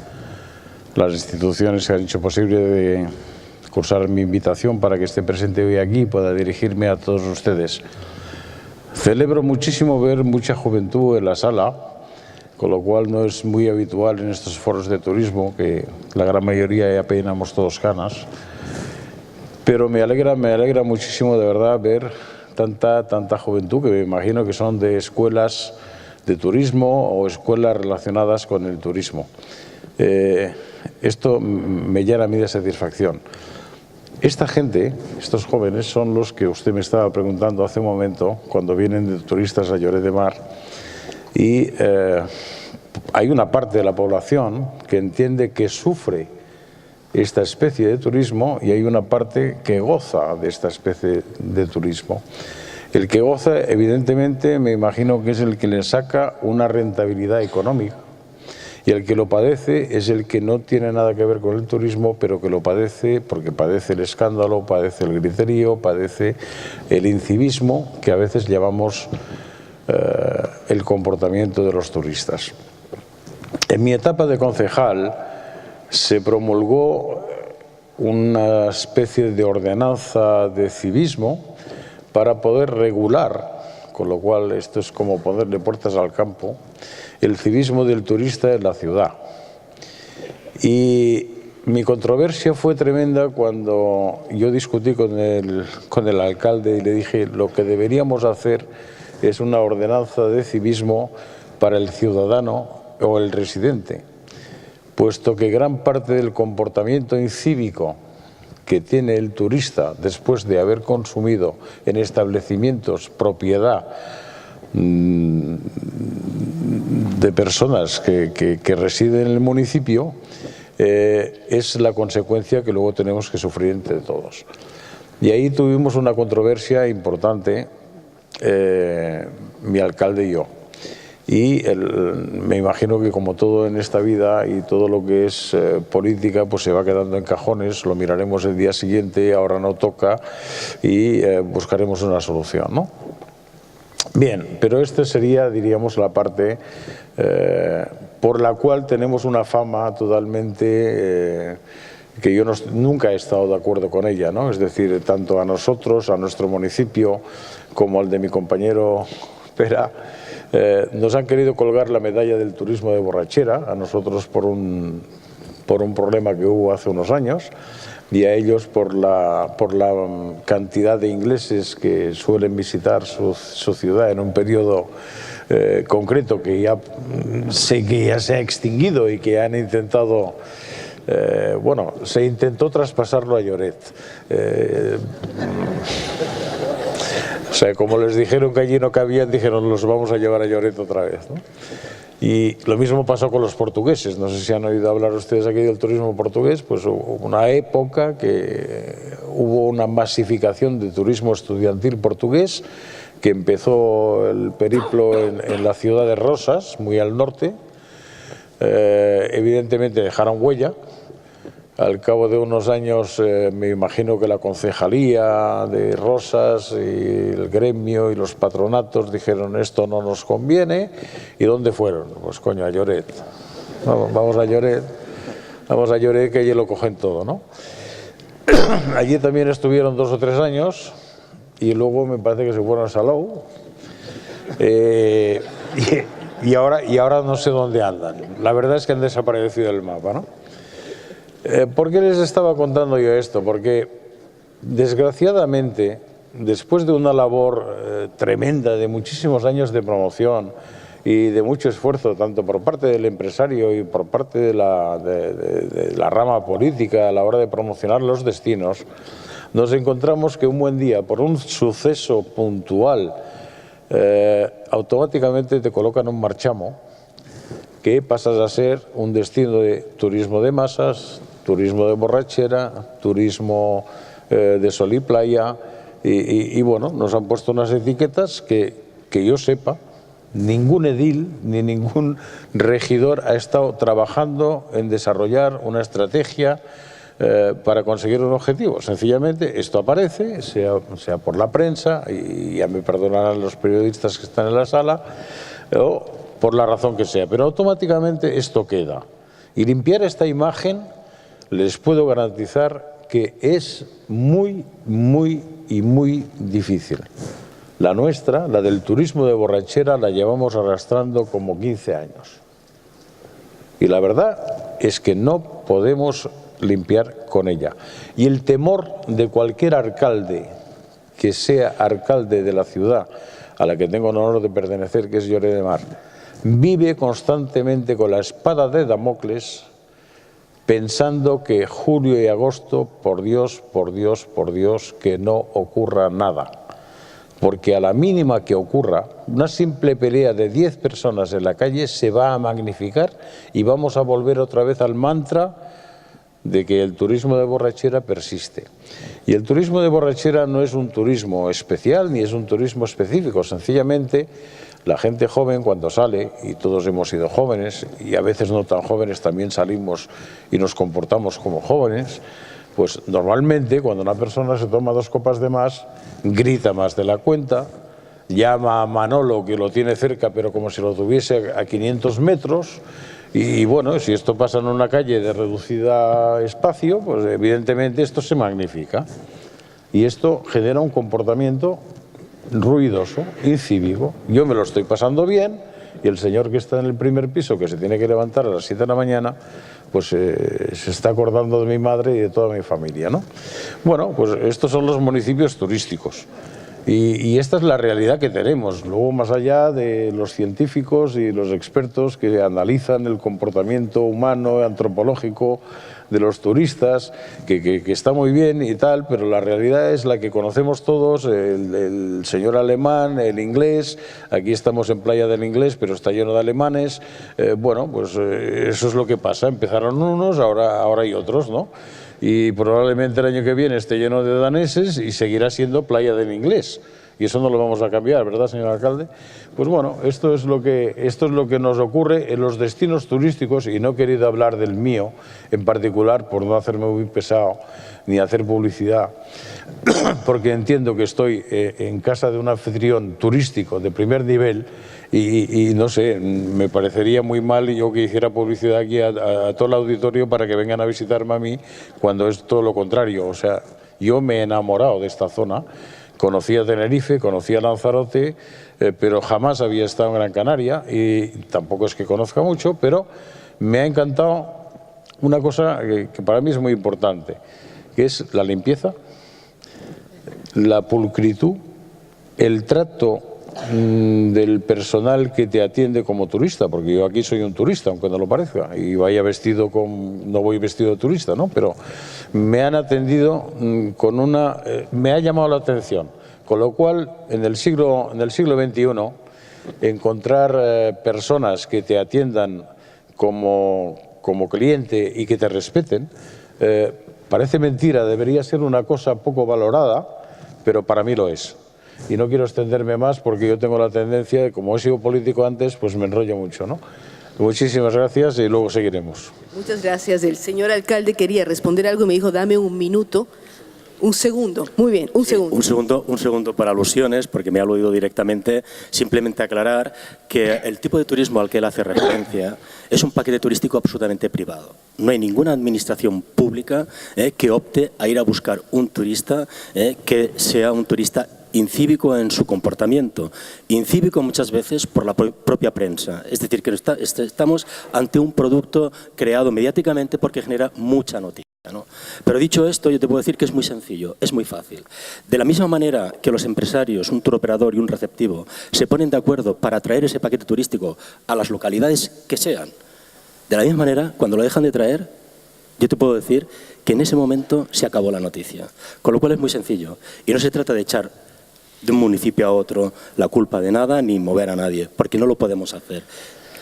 las instituciones que han hecho posible de cursar mi invitación para que esté presente hoy aquí y pueda dirigirme a todos ustedes. Celebro muchísimo ver mucha juventud en la sala, con lo cual no es muy habitual en estos foros de turismo, que la gran mayoría ya peinamos todos canas, pero me alegra muchísimo de verdad ver tanta juventud, que me imagino que son de escuelas de turismo o escuelas relacionadas con el turismo. Esto me llena a mí de satisfacción. Esta gente, estos jóvenes, son los que usted me estaba preguntando hace un momento, cuando vienen de turistas a Lloret de Mar, y hay una parte de la población que entiende que sufre esta especie de turismo y hay una parte que goza de esta especie de turismo. El que goza, evidentemente, me imagino que es el que le saca una rentabilidad económica, y el que lo padece es el que no tiene nada que ver con el turismo, pero que lo padece porque padece el escándalo, padece el griterío, padece el incivismo, que a veces llamamos el comportamiento de los turistas. En mi etapa de concejal se promulgó una especie de ordenanza de civismo para poder regular, con lo cual esto es como ponerle puertas al campo, el civismo del turista en la ciudad. Y mi controversia fue tremenda cuando yo discutí con el alcalde y le dije: lo que deberíamos hacer es una ordenanza de civismo para el ciudadano o el residente, puesto que gran parte del comportamiento incívico que tiene el turista después de haber consumido en establecimientos propiedad de personas que residen en el municipio, es la consecuencia que luego tenemos que sufrir entre todos. Y ahí tuvimos una controversia importante, mi alcalde y yo. Y me imagino que, como todo en esta vida y todo lo que es política, pues se va quedando en cajones, lo miraremos el día siguiente, ahora no toca, y buscaremos una solución, ¿no? Bien, pero esta sería, diríamos, la parte por la cual tenemos una fama totalmente que yo nunca he estado de acuerdo con ella, ¿no? Es decir, tanto a nosotros, a nuestro municipio, como al de mi compañero Pera, nos han querido colgar la medalla del turismo de borrachera, a nosotros por un problema que hubo hace unos años, y a ellos por la cantidad de ingleses que suelen visitar su ciudad en un periodo concreto que ya se ha extinguido y que han intentado, bueno, se intentó traspasarlo a Lloret. O sea, como les dijeron que allí no cabían, dijeron, los vamos a llevar a Lloret otra vez, ¿no? Y lo mismo pasó con los portugueses. No sé si han oído hablar ustedes aquí del turismo portugués. Pues hubo una época que hubo una masificación de turismo estudiantil portugués, que empezó el periplo en la ciudad de Rosas, muy al norte. Evidentemente dejaron huella. Al cabo de unos años me imagino que la concejalía de Rosas y el gremio y los patronatos dijeron esto no nos conviene. ¿Y dónde fueron? Pues coño, a Lloret. Vamos a Lloret que allí lo cogen todo, ¿no? Allí también estuvieron 2 o 3 años y luego me parece que se fueron a Salou. Y ahora no sé dónde andan. La verdad es que han desaparecido del mapa, ¿no? ¿Por qué les estaba contando yo esto? Porque, desgraciadamente, después de una labor tremenda de muchísimos años de promoción y de mucho esfuerzo, tanto por parte del empresario y por parte de la rama política a la hora de promocionar los destinos, nos encontramos que un buen día, por un suceso puntual, automáticamente te colocan un marchamo que pasas a ser un destino de turismo de masas, turismo de borrachera, turismo de sol y playa, y bueno, nos han puesto unas etiquetas que yo sepa, ningún edil ni ningún regidor ha estado trabajando en desarrollar una estrategia para conseguir un objetivo. Sencillamente esto aparece, sea por la prensa, y ya me perdonarán los periodistas que están en la sala, o por la razón que sea, pero automáticamente esto queda. Y limpiar esta imagen, les puedo garantizar que es muy, muy y muy difícil. La nuestra, la del turismo de borrachera, la llevamos arrastrando como 15 años. Y la verdad es que no podemos limpiar con ella. Y el temor de cualquier alcalde que sea alcalde de la ciudad a la que tengo el honor de pertenecer, que es Lloret de Mar, vive constantemente con la espada de Damocles pensando que julio y agosto, por Dios, por Dios, por Dios, que no ocurra nada. Porque a la mínima que ocurra, una simple pelea de 10 personas en la calle se va a magnificar y vamos a volver otra vez al mantra de que el turismo de borrachera persiste. Y el turismo de borrachera no es un turismo especial ni es un turismo específico, sencillamente la gente joven cuando sale, y todos hemos sido jóvenes y a veces no tan jóvenes también salimos y nos comportamos como jóvenes, pues normalmente cuando una persona se toma 2 copas de más, grita más de la cuenta, llama a Manolo que lo tiene cerca pero como si lo tuviese a 500 metros, y bueno, si esto pasa en una calle de reducida espacio, pues evidentemente esto se magnifica y esto genera un comportamiento ruidoso, incívico. Yo me lo estoy pasando bien y el señor que está en el primer piso, que se tiene que levantar a las 7 de la mañana, pues se está acordando de mi madre y de toda mi familia, ¿no? Bueno, pues estos son los municipios turísticos y esta es la realidad que tenemos. Luego, más allá de los científicos y los expertos que analizan el comportamiento humano, antropológico de los turistas, que está muy bien y tal, pero la realidad es la que conocemos todos, el señor alemán, el inglés. Aquí estamos en Playa del Inglés, pero está lleno de alemanes. Bueno, pues eso es lo que pasa. Empezaron unos, ahora hay otros, ¿no? Y probablemente el año que viene esté lleno de daneses y seguirá siendo Playa del Inglés. Y eso no lo vamos a cambiar, ¿verdad, señor alcalde? Pues bueno, esto es lo que nos ocurre en los destinos turísticos, y no he querido hablar del mío en particular por no hacerme muy pesado ni hacer publicidad. porque entiendo que estoy en casa de un anfitrión turístico de primer nivel y no sé, me parecería muy mal yo que hiciera publicidad aquí a todo el auditorio para que vengan a visitarme a mí cuando es todo lo contrario. O sea, yo me he enamorado de esta zona. Conocí a Tenerife, conocí a Lanzarote, pero jamás había estado en Gran Canaria y tampoco es que conozca mucho, pero me ha encantado una cosa que para mí es muy importante, que es la limpieza, la pulcritud, el trato del personal que te atiende como turista, porque yo aquí soy un turista, aunque no lo parezca, y vaya vestido no voy vestido de turista, ¿no? Pero me han atendido con me ha llamado la atención, con lo cual en el siglo XXI encontrar personas que te atiendan como cliente y que te respeten, parece mentira, debería ser una cosa poco valorada, pero para mí lo es. Y no quiero extenderme más porque yo tengo la tendencia de, como he sido político antes, pues me enrollo mucho, ¿no? Muchísimas gracias y luego seguiremos. Muchas gracias. El señor alcalde quería responder algo y me dijo, dame un minuto. Un segundo, muy bien, un segundo. Un segundo para alusiones, porque me ha aludido directamente. Simplemente aclarar que el tipo de turismo al que él hace referencia es un paquete turístico absolutamente privado. No hay ninguna administración pública que opte a ir a buscar un turista que sea un turista incívico en su comportamiento, incívico muchas veces por la propia prensa. Es decir, que estamos ante un producto creado mediáticamente porque genera mucha noticia, ¿no? Pero dicho esto, yo te puedo decir que es muy sencillo, es muy fácil. De la misma manera que los empresarios, un turoperador y un receptivo, se ponen de acuerdo para traer ese paquete turístico a las localidades que sean, de la misma manera, cuando lo dejan de traer, yo te puedo decir que en ese momento se acabó la noticia. Con lo cual es muy sencillo. Y no se trata de echar de un municipio a otro la culpa de nada ni mover a nadie, porque no lo podemos hacer.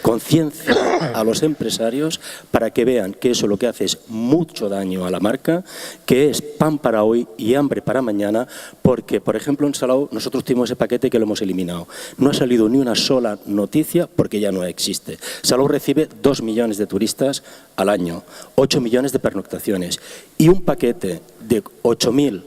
Conciencia a los empresarios para que vean que eso lo que hace es mucho daño a la marca, que es pan para hoy y hambre para mañana, porque, por ejemplo, en Salou nosotros tuvimos ese paquete que lo hemos eliminado. No ha salido ni una sola noticia porque ya no existe. Salou recibe 2 millones de turistas al año, 8 millones de pernoctaciones y un paquete de 8.000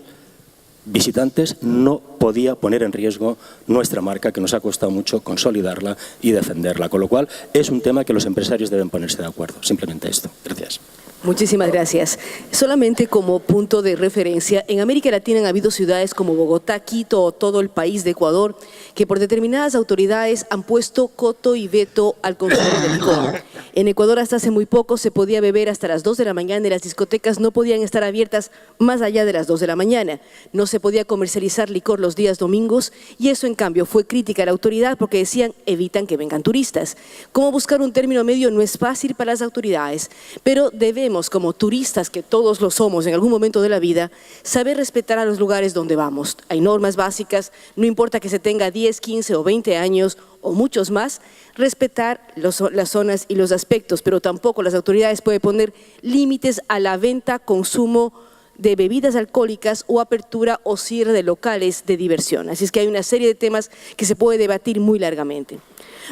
visitantes no podía poner en riesgo nuestra marca, que nos ha costado mucho consolidarla y defenderla. Con lo cual, es un tema que los empresarios deben ponerse de acuerdo. Simplemente esto. Gracias. Muchísimas gracias. Solamente como punto de referencia, en América Latina han habido ciudades como Bogotá, Quito o todo el país de Ecuador que por determinadas autoridades han puesto coto y veto al consumo de licor. En Ecuador hasta hace muy poco se podía beber hasta las 2 de la mañana y las discotecas no podían estar abiertas más allá de las 2 de la mañana. No se podía comercializar licor los días domingos y eso en cambio fue crítica a la autoridad porque decían evitan que vengan turistas. Cómo buscar un término medio no es fácil para las autoridades, pero debemos como turistas, que todos lo somos en algún momento de la vida, saber respetar a los lugares donde vamos. Hay normas básicas, no importa que se tenga 10, 15 o 20 años o muchos más, respetar las zonas y los aspectos, pero tampoco las autoridades pueden poner límites a la venta, consumo de bebidas alcohólicas o apertura o cierre de locales de diversión. Así es que hay una serie de temas que se puede debatir muy largamente.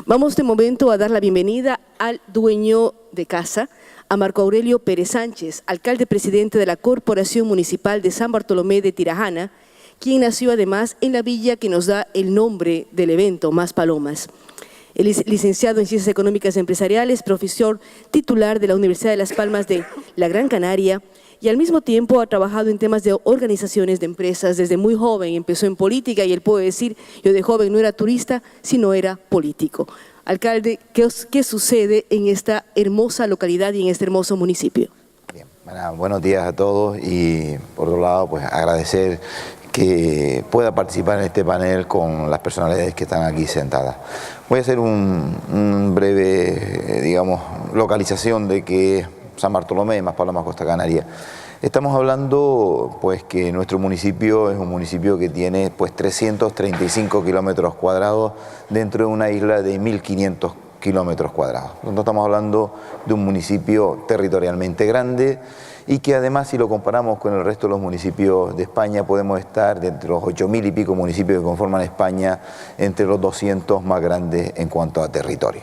Vamos de momento a dar la bienvenida al dueño de casa, a Marco Aurelio Pérez Sánchez, alcalde presidente de la Corporación Municipal de San Bartolomé de Tirajana, quien nació además en la villa que nos da el nombre del evento, Más Palomas. Él es licenciado en Ciencias Económicas y Empresariales, profesor titular de la Universidad de Las Palmas de la Gran Canaria y al mismo tiempo ha trabajado en temas de organizaciones de empresas desde muy joven. Empezó en política y él puede decir, yo de joven no era turista, sino era político. Alcalde, ¿qué sucede en esta hermosa localidad y en este hermoso municipio? Bien, bueno, buenos días a todos y por otro lado pues agradecer que pueda participar en este panel con las personalidades que están aquí sentadas. Voy a hacer un breve, digamos, localización de que San Bartolomé, Más Palomas, Costa Canaria. Estamos hablando pues que nuestro municipio es un municipio que tiene pues 335 kilómetros cuadrados dentro de una isla de 1.500 kilómetros cuadrados. Nosotros estamos hablando de un municipio territorialmente grande y que además si lo comparamos con el resto de los municipios de España podemos estar de entre los 8.000 y pico municipios que conforman España entre los 200 más grandes en cuanto a territorio.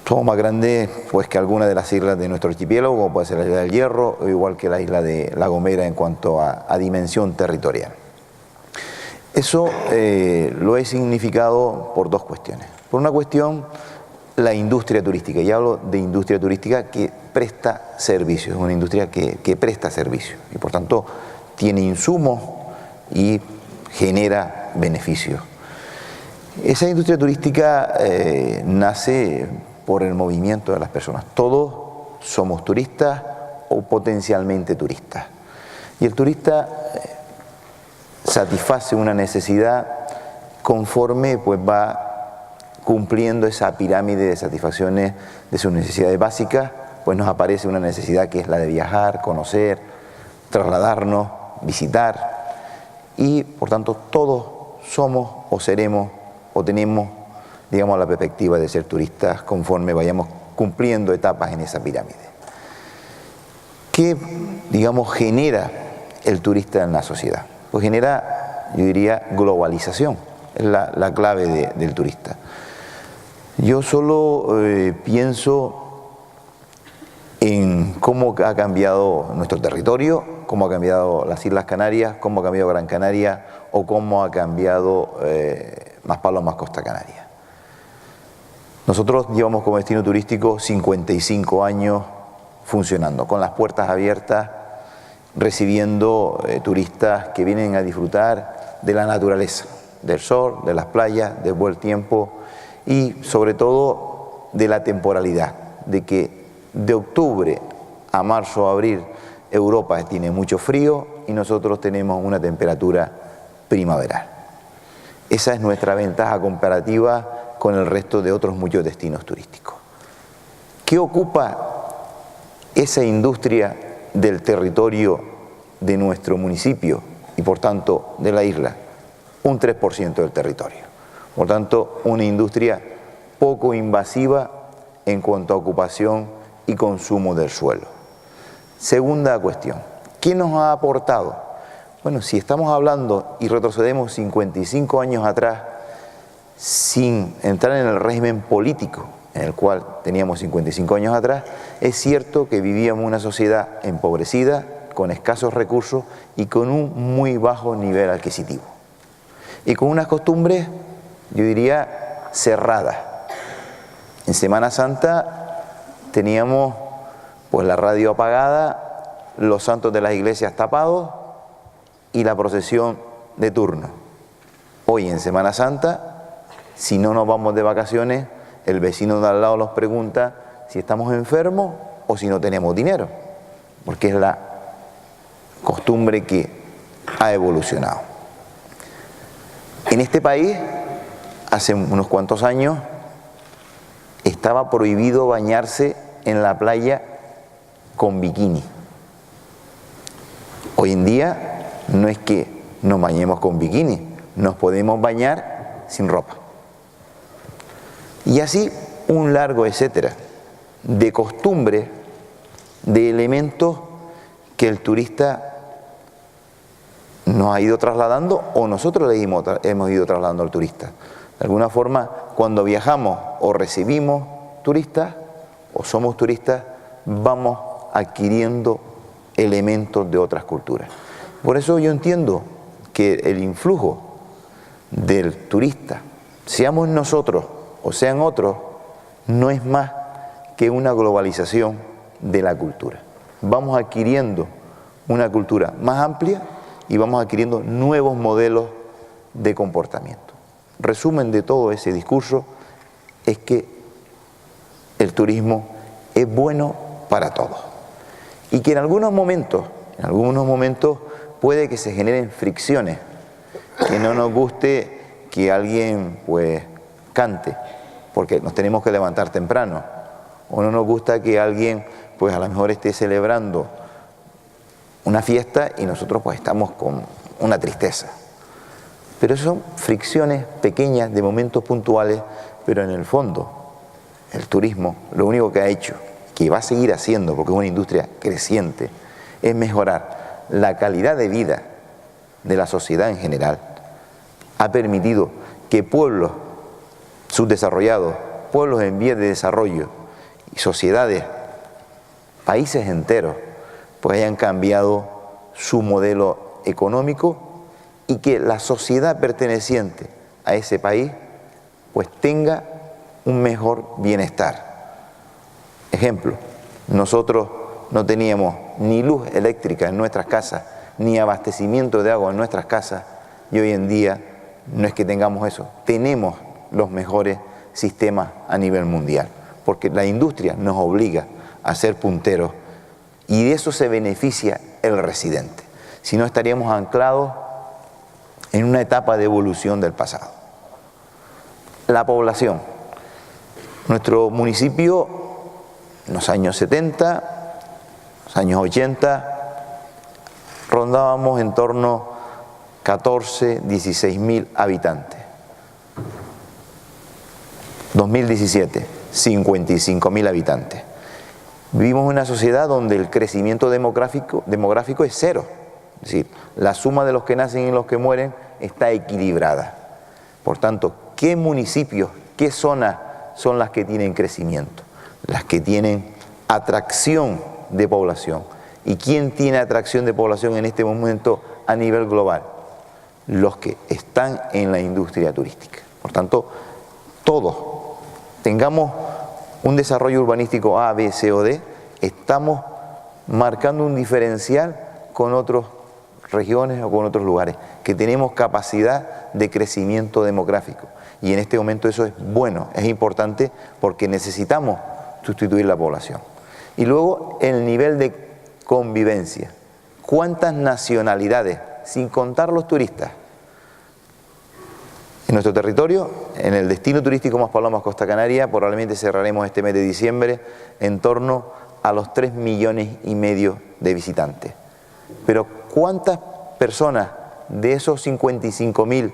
somos más grandes pues, que algunas de las islas de nuestro archipiélago, como puede ser la isla del Hierro, o igual que la isla de La Gomera en cuanto a dimensión territorial. Eso lo he significado por dos cuestiones. Por una cuestión, la industria turística, y hablo de industria turística que presta servicios, una industria que presta servicios y por tanto tiene insumos y genera beneficios. Esa industria turística nace por el movimiento de las personas. Todos somos turistas o potencialmente turistas. Y el turista satisface una necesidad conforme pues, va cumpliendo esa pirámide de satisfacciones de sus necesidades básicas, pues nos aparece una necesidad que es la de viajar, conocer, trasladarnos, visitar, y por tanto todos somos o seremos o tenemos, digamos, la perspectiva de ser turistas conforme vayamos cumpliendo etapas en esa pirámide. ¿Qué, digamos, genera el turista en la sociedad? Pues genera, yo diría, globalización, es la clave del turista. Yo solo pienso en cómo ha cambiado nuestro territorio, cómo ha cambiado las Islas Canarias, cómo ha cambiado Gran Canaria o cómo ha cambiado Maspalomas, Costa Canaria. Nosotros llevamos como destino turístico 55 años funcionando, con las puertas abiertas, recibiendo turistas que vienen a disfrutar de la naturaleza, del sol, de las playas, del buen tiempo y sobre todo de la temporalidad, de que de octubre a marzo o abril Europa tiene mucho frío y nosotros tenemos una temperatura primaveral. Esa es nuestra ventaja comparativa con el resto de otros muchos destinos turísticos. ¿Qué ocupa esa industria del territorio de nuestro municipio y por tanto de la isla? Un 3% del territorio. Por tanto, una industria poco invasiva en cuanto a ocupación y consumo del suelo. Segunda cuestión, ¿qué nos ha aportado? Bueno, si estamos hablando y retrocedemos 55 años atrás, sin entrar en el régimen político en el cual teníamos 55 años atrás, es cierto que vivíamos una sociedad empobrecida, con escasos recursos y con un muy bajo nivel adquisitivo. Y con unas costumbres, yo diría, cerradas. En Semana Santa teníamos pues la radio apagada, los santos de las iglesias tapados y la procesión de turno. Hoy en Semana Santa, si no nos vamos de vacaciones, el vecino de al lado nos pregunta si estamos enfermos o si no tenemos dinero, porque es la costumbre que ha evolucionado. En este país, hace unos cuantos años, estaba prohibido bañarse en la playa con bikini. Hoy en día no es que nos bañemos con bikini, nos podemos bañar sin ropa. Y así un largo etcétera de costumbres, de elementos que el turista nos ha ido trasladando o nosotros le hemos ido trasladando al turista. De alguna forma, cuando viajamos o recibimos turistas o somos turistas, vamos adquiriendo elementos de otras culturas. Por eso yo entiendo que el influjo del turista, seamos nosotros o sean otros, no es más que una globalización de la cultura. Vamos adquiriendo una cultura más amplia y vamos adquiriendo nuevos modelos de comportamiento. Resumen de todo ese discurso es que el turismo es bueno para todos y que en algunos momentos puede que se generen fricciones, que no nos guste que alguien pues cante porque nos tenemos que levantar temprano, o no nos gusta que alguien pues a lo mejor esté celebrando una fiesta y nosotros pues estamos con una tristeza. Pero son fricciones pequeñas de momentos puntuales, pero en el fondo el turismo lo único que ha hecho, que va a seguir haciendo porque es una industria creciente, es mejorar la calidad de vida de la sociedad en general. Ha permitido que pueblos subdesarrollados pueblos en vías de desarrollo y sociedades, países enteros, pues hayan cambiado su modelo económico y que la sociedad perteneciente a ese país pues tenga un mejor bienestar. Ejemplo, nosotros no teníamos ni luz eléctrica en nuestras casas, ni abastecimiento de agua en nuestras casas, y hoy en día no es que tengamos eso, tenemos los mejores sistemas a nivel mundial, porque la industria nos obliga a ser punteros y de eso se beneficia el residente. Si no, estaríamos anclados en una etapa de evolución del pasado. La población. Nuestro municipio, en los años 70, los años 80, rondábamos en torno a 14, 16 mil habitantes. 2017, 55 mil habitantes. Vivimos en una sociedad donde el crecimiento demográfico es cero. Es decir, la suma de los que nacen y los que mueren está equilibrada. Por tanto, ¿qué municipios, qué zonas son las que tienen crecimiento? Las que tienen atracción de población. ¿Y quién tiene atracción de población en este momento a nivel global? Los que están en la industria turística. Por tanto, todos, tengamos un desarrollo urbanístico A, B, C o D, estamos marcando un diferencial con otras regiones o con otros lugares, que tenemos capacidad de crecimiento demográfico. Y en este momento eso es bueno, es importante, porque necesitamos sustituir la población. Y luego el nivel de convivencia. ¿Cuántas nacionalidades, sin contar los turistas? En nuestro territorio, en el destino turístico Maspalomas Costa Canaria, probablemente cerraremos este mes de diciembre en torno a los 3,5 millones de visitantes. Pero ¿cuántas personas de esos 55.000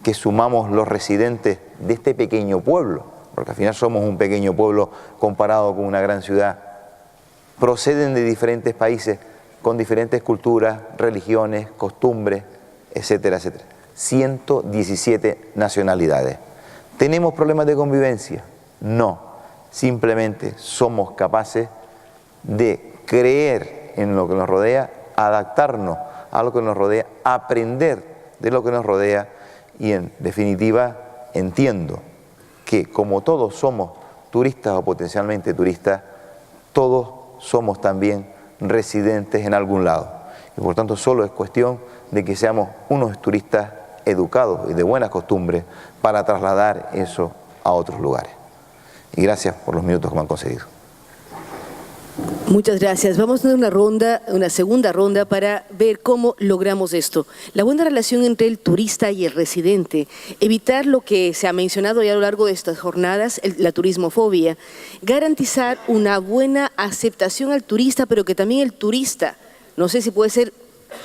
que sumamos los residentes de este pequeño pueblo, porque al final somos un pequeño pueblo comparado con una gran ciudad, proceden de diferentes países con diferentes culturas, religiones, costumbres, etcétera, etcétera? 117 nacionalidades. ¿Tenemos problemas de convivencia? No, simplemente somos capaces de creer en lo que nos rodea, adaptarnos a lo que nos rodea, aprender de lo que nos rodea y en definitiva entiendo que como todos somos turistas o potencialmente turistas, todos somos también residentes en algún lado y por tanto solo es cuestión de que seamos unos turistas educados y de buenas costumbres para trasladar eso a otros lugares. Y gracias por los minutos que me han concedido. Muchas gracias. Vamos a tener una segunda ronda para ver cómo logramos esto. La buena relación entre el turista y el residente, evitar lo que se ha mencionado ya a lo largo de estas jornadas, la turismofobia, garantizar una buena aceptación al turista, pero que también el turista, no sé si puede ser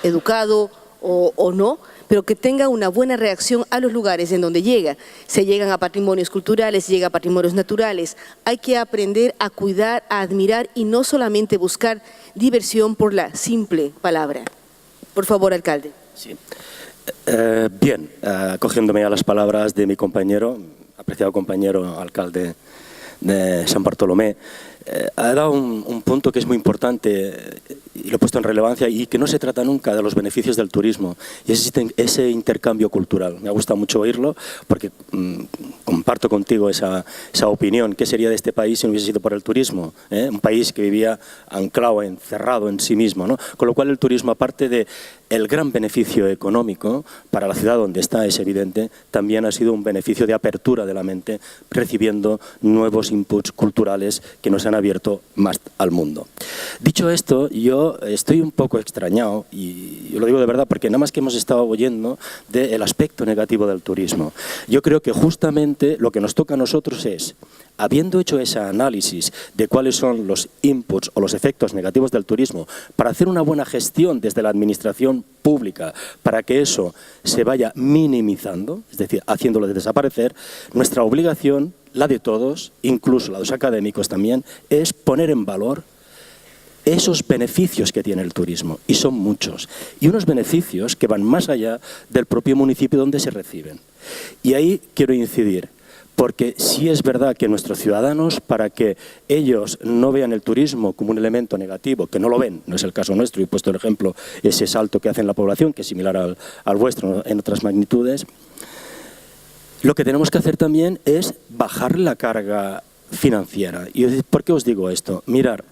educado o no, pero que tenga una buena reacción a los lugares en donde llega. Se llegan a patrimonios culturales, se llega a patrimonios naturales. Hay que aprender a cuidar, a admirar y no solamente buscar diversión por la simple palabra. Por favor, alcalde. Sí. Bien, acogiéndome a las palabras de mi compañero, apreciado compañero alcalde de San Bartolomé, ha dado un punto que es muy importante y lo he puesto en relevancia y que no se trata nunca de los beneficios del turismo y es ese intercambio cultural. Me ha gustado mucho oírlo porque comparto contigo esa opinión. ¿Qué sería de este país si no hubiese sido por el turismo? Un país que vivía anclado, encerrado en sí mismo, ¿no? Con lo cual el turismo, aparte de el gran beneficio económico para la ciudad donde está, es evidente, también ha sido un beneficio de apertura de la mente, recibiendo nuevos inputs culturales que nos han abierto más al mundo. Dicho esto, yo estoy un poco extrañado, y yo lo digo de verdad porque nada más que hemos estado oyendo del aspecto negativo del turismo. Yo creo que justamente lo que nos toca a nosotros es, habiendo hecho ese análisis de cuáles son los inputs o los efectos negativos del turismo, para hacer una buena gestión desde la administración pública, para que eso se vaya minimizando, es decir, haciéndolo desaparecer, nuestra obligación, la de todos, incluso la de los académicos también, es poner en valor esos beneficios que tiene el turismo, y son muchos, y unos beneficios que van más allá del propio municipio donde se reciben. Y ahí quiero incidir, Porque sí es verdad que nuestros ciudadanos, para que ellos no vean el turismo como un elemento negativo, que no lo ven, no es el caso nuestro, y he puesto el ejemplo, ese salto que hace en la población, que es similar al vuestro en otras magnitudes, lo que tenemos que hacer también es bajar la carga financiera. ¿Y por qué os digo esto? Mirar,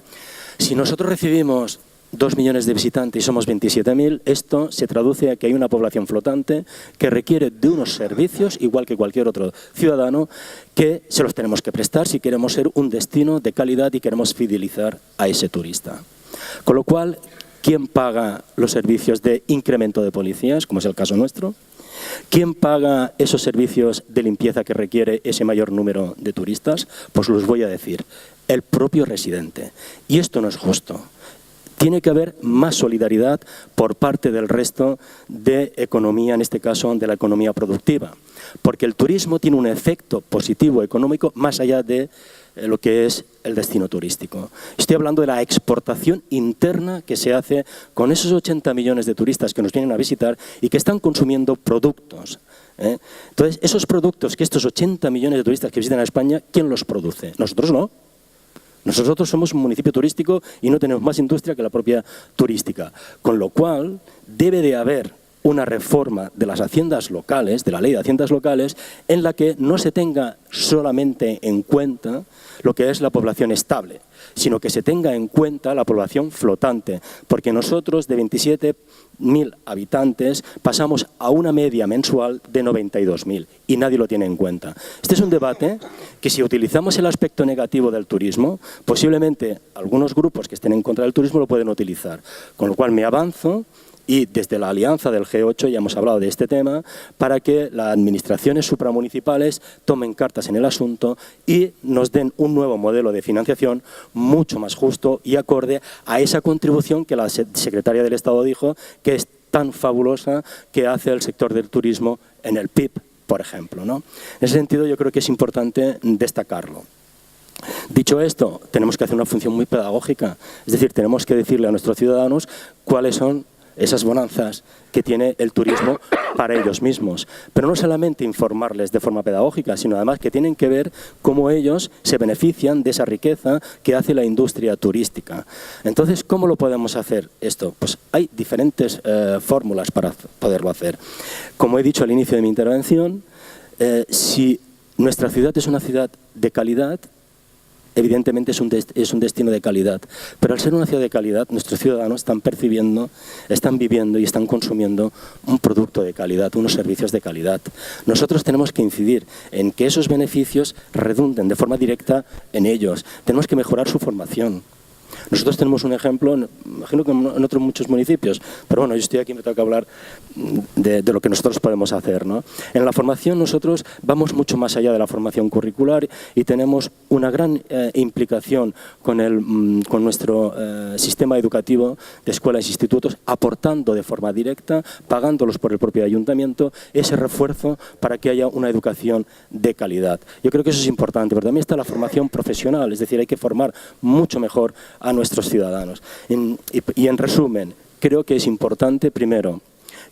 si nosotros recibimos 2 millones de visitantes y somos 27.000, esto se traduce a que hay una población flotante que requiere de unos servicios, igual que cualquier otro ciudadano, que se los tenemos que prestar si queremos ser un destino de calidad y queremos fidelizar a ese turista. Con lo cual, ¿quién paga los servicios de incremento de policías, como es el caso nuestro? ¿Quién paga esos servicios de limpieza que requiere ese mayor número de turistas? Pues los voy a decir, el propio residente. Y esto no es justo. Tiene que haber más solidaridad por parte del resto de economía, en este caso de la economía productiva, porque el turismo tiene un efecto positivo económico más allá de lo que es el destino turístico. Estoy hablando de la exportación interna que se hace con esos 80 millones de turistas que nos vienen a visitar y que están consumiendo productos. Entonces, esos productos que estos 80 millones de turistas que visitan a España, ¿quién los produce? Nosotros no. Nosotros somos un municipio turístico y no tenemos más industria que la propia turística. Con lo cual, debe de haber una reforma de las haciendas locales, de la ley de haciendas locales, en la que no se tenga solamente en cuenta lo que es la población estable, sino que se tenga en cuenta la población flotante, porque nosotros de 27.000 habitantes pasamos a una media mensual de 92.000 y nadie lo tiene en cuenta. Este es un debate que, si utilizamos el aspecto negativo del turismo, posiblemente algunos grupos que estén en contra del turismo lo pueden utilizar, con lo cual me avanzo. Y desde la alianza del G8 ya hemos hablado de este tema, para que las administraciones supramunicipales tomen cartas en el asunto y nos den un nuevo modelo de financiación mucho más justo y acorde a esa contribución que la secretaria del Estado dijo que es tan fabulosa que hace el sector del turismo en el PIB, por ejemplo, ¿no? En ese sentido, yo creo que es importante destacarlo. Dicho esto, tenemos que hacer una función muy pedagógica, es decir, tenemos que decirle a nuestros ciudadanos cuáles son esas bonanzas que tiene el turismo para ellos mismos. Pero no solamente informarles de forma pedagógica, sino además que tienen que ver cómo ellos se benefician de esa riqueza que hace la industria turística. Entonces, ¿cómo lo podemos hacer esto? Pues hay diferentes fórmulas para poderlo hacer. Como he dicho al inicio de mi intervención, si nuestra ciudad es una ciudad de calidad, evidentemente es un destino de calidad, pero al ser una ciudad de calidad, nuestros ciudadanos están percibiendo, están viviendo y están consumiendo un producto de calidad, unos servicios de calidad. Nosotros tenemos que incidir en que esos beneficios redunden de forma directa en ellos. Tenemos que mejorar su formación. Nosotros tenemos un ejemplo, imagino que en otros muchos municipios, pero bueno, yo estoy aquí y me toca hablar de lo que nosotros podemos hacer, ¿no? En la formación nosotros vamos mucho más allá de la formación curricular y tenemos una gran implicación con nuestro sistema educativo de escuelas e institutos, aportando de forma directa, pagándolos por el propio ayuntamiento, ese refuerzo para que haya una educación de calidad. Yo creo que eso es importante, pero también está la formación profesional, es decir, hay que formar mucho mejor a nuestros ciudadanos. Y en resumen, creo que es importante, primero,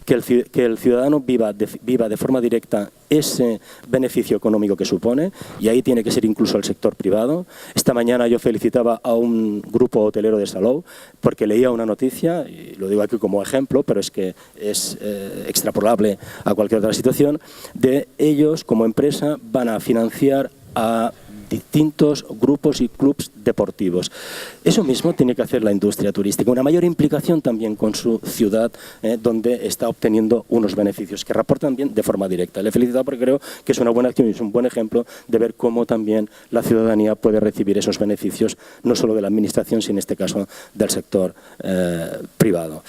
que el ciudadano viva de forma directa ese beneficio económico que supone, y ahí tiene que ser incluso el sector privado. Esta mañana yo felicitaba a un grupo hotelero de Salou porque leía una noticia, y lo digo aquí como ejemplo, pero es que es extrapolable a cualquier otra situación, de ellos como empresa van a financiar a distintos grupos y clubes deportivos. Eso mismo tiene que hacer la industria turística, una mayor implicación también con su ciudad, donde está obteniendo unos beneficios que reportan bien de forma directa. Le felicito porque creo que es una buena acción y es un buen ejemplo de ver cómo también la ciudadanía puede recibir esos beneficios, no solo de la administración, sino en este caso del sector privado.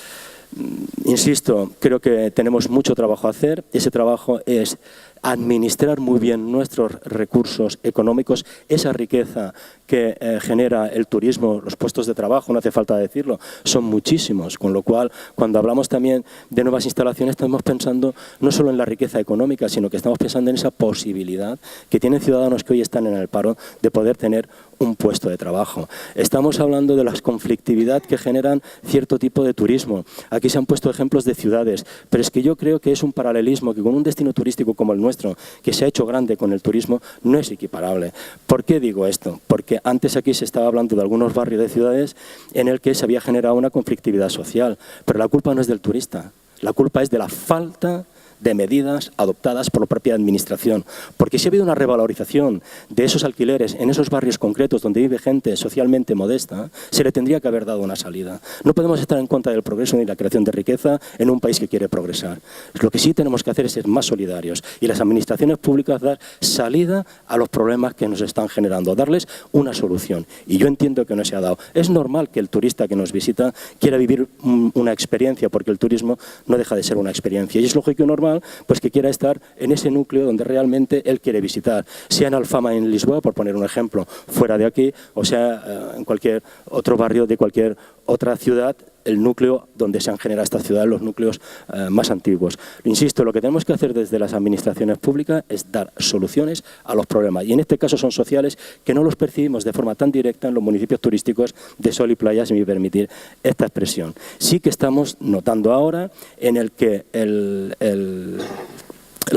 Insisto, creo que tenemos mucho trabajo a hacer. Ese trabajo es administrar muy bien nuestros recursos económicos, esa riqueza que genera el turismo, los puestos de trabajo, no hace falta decirlo, son muchísimos, con lo cual cuando hablamos también de nuevas instalaciones estamos pensando no solo en la riqueza económica, sino que estamos pensando en esa posibilidad que tienen ciudadanos que hoy están en el paro de poder tener un puesto de trabajo. Estamos hablando de la conflictividad que generan cierto tipo de turismo. Aquí se han puesto ejemplos de ciudades, pero es que yo creo que es un paralelismo que con un destino turístico como el nuestro, nuestro, que se ha hecho grande con el turismo, no es equiparable. ¿Por qué digo esto? Porque antes aquí se estaba hablando de algunos barrios de ciudades en el que se había generado una conflictividad social, pero la culpa no es del turista, la culpa es de la falta de medidas adoptadas por la propia administración. Porque si ha habido una revalorización de esos alquileres en esos barrios concretos donde vive gente socialmente modesta, se le tendría que haber dado una salida. No podemos estar en contra del progreso ni la creación de riqueza en un país que quiere progresar. Lo que sí tenemos que hacer es ser más solidarios y las administraciones públicas dar salida a los problemas que nos están generando, darles una solución. Y yo entiendo que no se ha dado. Es normal que el turista que nos visita quiera vivir una experiencia, porque el turismo no deja de ser una experiencia. Y es lógico y normal pues que quiera estar en ese núcleo donde realmente él quiere visitar, sea en Alfama, en Lisboa, por poner un ejemplo, fuera de aquí, o sea en cualquier otro barrio de cualquier otra ciudad, el núcleo donde se han generado estas ciudades, los núcleos más antiguos. Insisto, lo que tenemos que hacer desde las administraciones públicas es dar soluciones a los problemas, y en este caso son sociales, que no los percibimos de forma tan directa en los municipios turísticos de sol y playa, si me permitir esta expresión. Sí que estamos notando ahora en el que el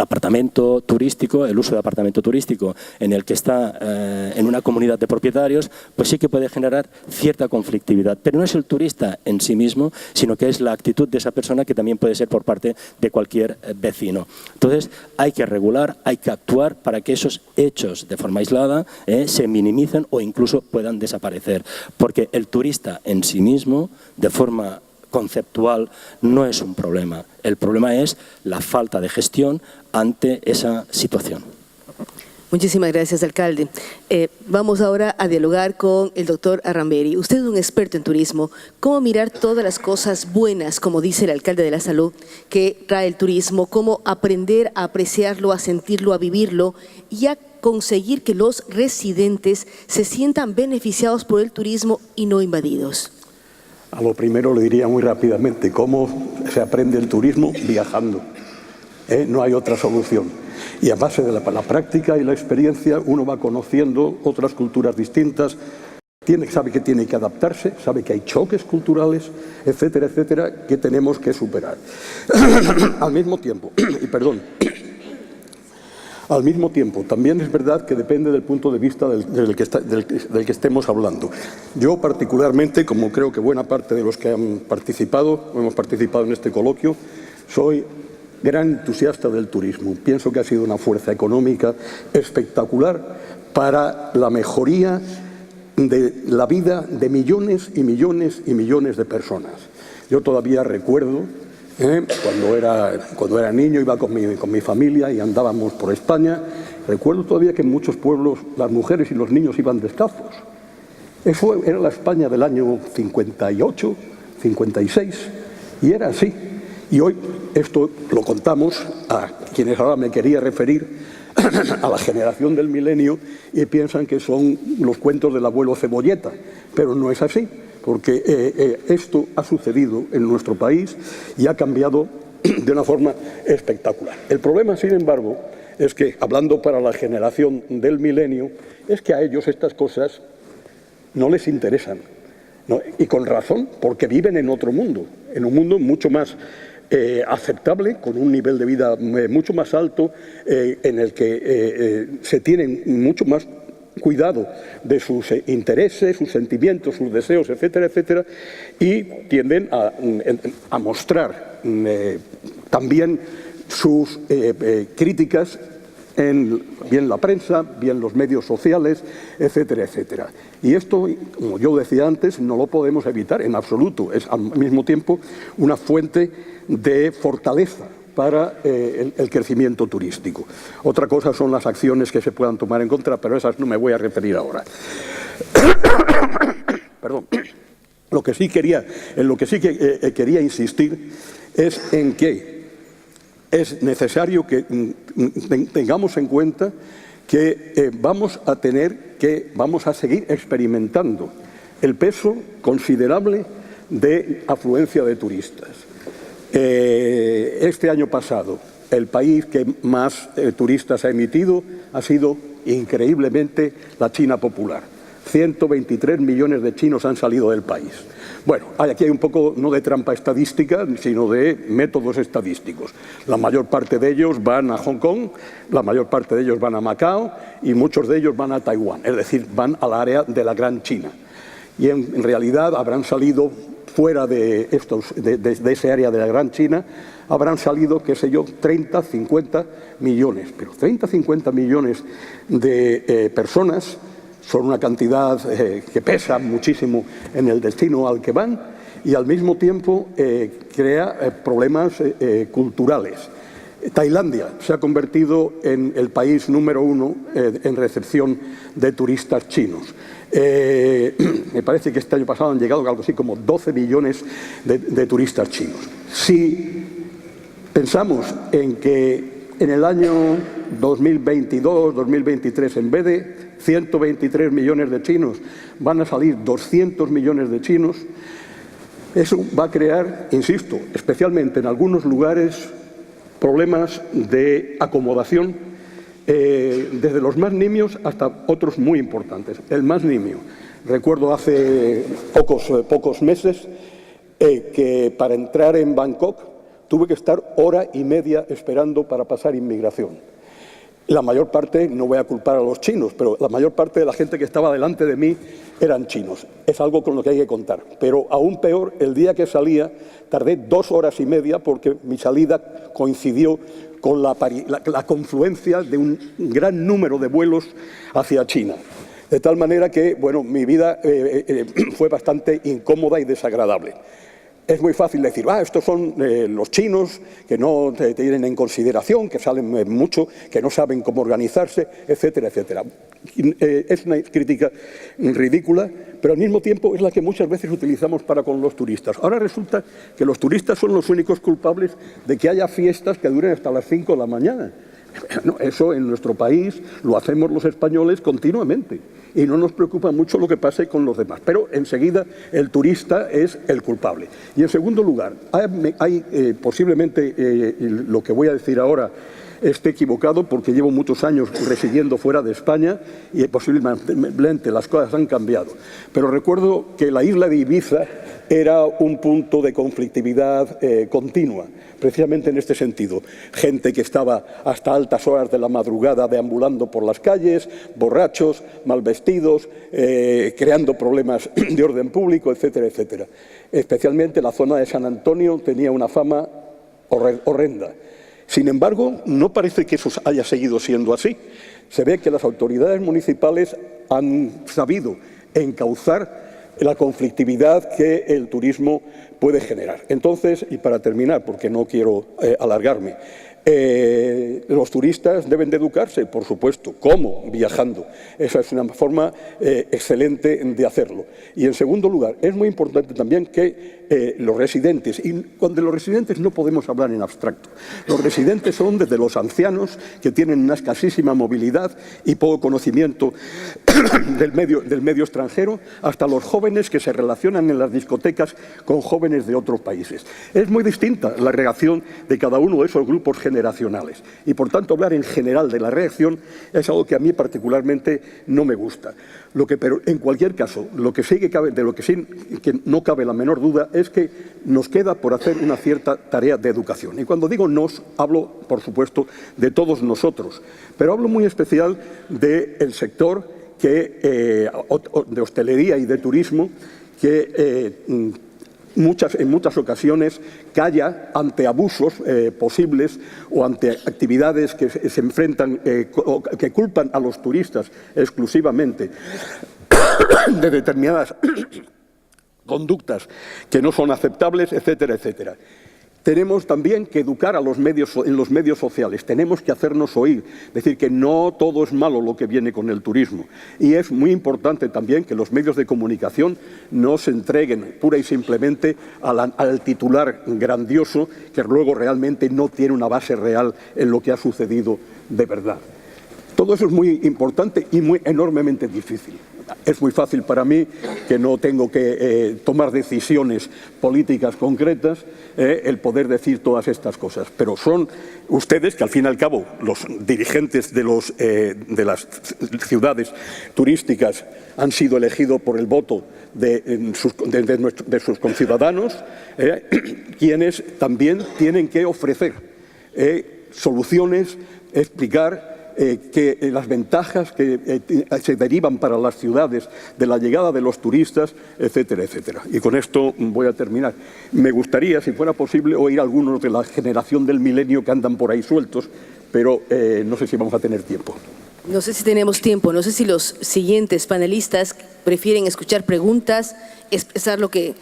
apartamento turístico, el uso de apartamento turístico en el que está en una comunidad de propietarios, pues sí que puede generar cierta conflictividad. Pero no es el turista en sí mismo, sino que es la actitud de esa persona, que también puede ser por parte de cualquier vecino. Entonces hay que regular, hay que actuar para que esos hechos de forma aislada se minimicen o incluso puedan desaparecer. Porque el turista en sí mismo, de forma conceptual, no es un problema. El problema es la falta de gestión ante esa situación. Muchísimas gracias, alcalde. Vamos ahora a dialogar con el doctor Arramberi. Usted es un experto en turismo. ¿Cómo mirar todas las cosas buenas, como dice el alcalde de la Salud, que trae el turismo? ¿Cómo aprender a apreciarlo, a sentirlo, a vivirlo y a conseguir que los residentes se sientan beneficiados por el turismo y no invadidos? A lo primero le diría muy rápidamente, ¿cómo se aprende el turismo? Viajando. No hay otra solución. Y a base de la práctica y la experiencia uno va conociendo otras culturas distintas, sabe que tiene que adaptarse, sabe que hay choques culturales, etcétera, etcétera, que tenemos que superar. Al mismo tiempo, al mismo tiempo, también es verdad que depende del punto de vista del que estemos hablando. Yo particularmente, como creo que buena parte de los que hemos participado en este coloquio, soy gran entusiasta del turismo. Pienso que ha sido una fuerza económica espectacular para la mejoría de la vida de millones y millones y millones de personas. Yo todavía recuerdo cuando era niño, iba con mi familia y andábamos por España. Recuerdo todavía que en muchos pueblos las mujeres y los niños iban descalzos. Eso era la España del año 58, 56, y era así. Y hoy esto lo contamos a quienes ahora me quería referir, a la generación del milenio, y piensan que son los cuentos del abuelo Cebolleta, pero no es así. Porque esto ha sucedido en nuestro país y ha cambiado de una forma espectacular. El problema, sin embargo, es que, hablando para la generación del milenio, es que a ellos estas cosas no les interesan, ¿no? Y con razón, porque viven en otro mundo, en un mundo mucho más aceptable, con un nivel de vida mucho más alto, en el que se tienen mucho más cuidado de sus intereses, sus sentimientos, sus deseos, etcétera, etcétera, y tienden a mostrar también sus críticas en bien la prensa, bien los medios sociales, etcétera, etcétera. Y esto, como yo decía antes, no lo podemos evitar en absoluto. Es al mismo tiempo una fuente de fortaleza para el crecimiento turístico. Otra cosa son las acciones que se puedan tomar en contra, pero esas no me voy a referir ahora. Perdón. En lo que sí quería insistir es en que es necesario que tengamos en cuenta que vamos a seguir experimentando el peso considerable de afluencia de turistas. Este año pasado, el país que más turistas ha emitido ha sido increíblemente la China popular. 123 millones de chinos han salido del país. Bueno, aquí hay un poco no de trampa estadística, sino de métodos estadísticos. La mayor parte de ellos van a Hong Kong, la mayor parte de ellos van a Macao y muchos de ellos van a Taiwán, es decir, van al área de la Gran China. Y en realidad habrán salido fuera de ese área de la Gran China, habrán salido, qué sé yo, 30, 50 millones. Pero 30, 50 millones de personas son una cantidad que pesa muchísimo en el destino al que van y al mismo tiempo crea problemas culturales. Tailandia se ha convertido en el país número 1 en recepción de turistas chinos. Me parece que este año pasado han llegado algo así como 12 millones de turistas chinos. Si pensamos en que en el año 2022, 2023, en vez de 123 millones de chinos, van a salir 200 millones de chinos, eso va a crear, insisto, especialmente en algunos lugares, problemas de acomodación, desde los más nimios hasta otros muy importantes. El más nimio, recuerdo hace pocos meses que para entrar en Bangkok tuve que estar hora y media esperando para pasar inmigración. La mayor parte, no voy a culpar a los chinos, pero la mayor parte de la gente que estaba delante de mí eran chinos. Es algo con lo que hay que contar. Pero aún peor, el día que salía, tardé 2 horas y media porque mi salida coincidió con la confluencia de un gran número de vuelos hacia China. De tal manera que, bueno, mi vida fue bastante incómoda y desagradable. Es muy fácil decir, estos son los chinos que no te tienen en consideración, que salen mucho, que no saben cómo organizarse, etcétera, etcétera. Es una crítica ridícula, pero al mismo tiempo es la que muchas veces utilizamos para con los turistas. Ahora resulta que los turistas son los únicos culpables de que haya fiestas que duren hasta las 5 de la mañana. No, eso en nuestro país lo hacemos los españoles continuamente y no nos preocupa mucho lo que pase con los demás. Pero enseguida el turista es el culpable. Y en segundo lugar, hay posiblemente lo que voy a decir ahora esté equivocado porque llevo muchos años residiendo fuera de España y posiblemente las cosas han cambiado. Pero recuerdo que la isla de Ibiza era un punto de conflictividad continua, precisamente en este sentido. Gente que estaba hasta altas horas de la madrugada deambulando por las calles, borrachos, mal vestidos, creando problemas de orden público, etcétera, etcétera. Especialmente la zona de San Antonio tenía una fama horrenda. Sin embargo, no parece que eso haya seguido siendo así. Se ve que las autoridades municipales han sabido encauzar la conflictividad que el turismo puede generar. Entonces, y para terminar, porque no quiero alargarme, los turistas deben de educarse, por supuesto. ¿Cómo? Viajando. Esa es una forma excelente de hacerlo. Y en segundo lugar, es muy importante también que los residentes, y de los residentes no podemos hablar en abstracto, los residentes son desde los ancianos que tienen una escasísima movilidad y poco conocimiento del medio extranjero, hasta los jóvenes que se relacionan en las discotecas con jóvenes de otros países. Es muy distinta la reacción de cada uno de esos grupos generacionales y por tanto hablar en general de la reacción es algo que a mí particularmente no me gusta. Pero en cualquier caso, de lo que sí que no cabe la menor duda es que nos queda por hacer una cierta tarea de educación. Y cuando digo nos, hablo, por supuesto, de todos nosotros, pero hablo muy especial del sector de hostelería y de turismo que en muchas ocasiones calla ante abusos posibles o ante actividades que se enfrentan, que culpan a los turistas exclusivamente de determinadas conductas que no son aceptables, etcétera, etcétera. Tenemos también que educar en los medios sociales, tenemos que hacernos oír, decir que no todo es malo lo que viene con el turismo. Y es muy importante también que los medios de comunicación no se entreguen pura y simplemente al titular grandioso que luego realmente no tiene una base real en lo que ha sucedido de verdad. Todo eso es muy importante y enormemente difícil. Es muy fácil para mí, que no tengo que tomar decisiones políticas concretas, el poder decir todas estas cosas. Pero son ustedes, que al fin y al cabo los dirigentes de las ciudades turísticas han sido elegidos por el voto de sus conciudadanos, quienes también tienen que ofrecer soluciones, explicar que las ventajas que se derivan para las ciudades de la llegada de los turistas, etcétera, etcétera. Y con esto voy a terminar. Me gustaría, si fuera posible, oír a algunos de la generación del milenio que andan por ahí sueltos, pero no sé si vamos a tener tiempo. No sé si tenemos tiempo, no sé si los siguientes panelistas prefieren escuchar preguntas, expresar lo que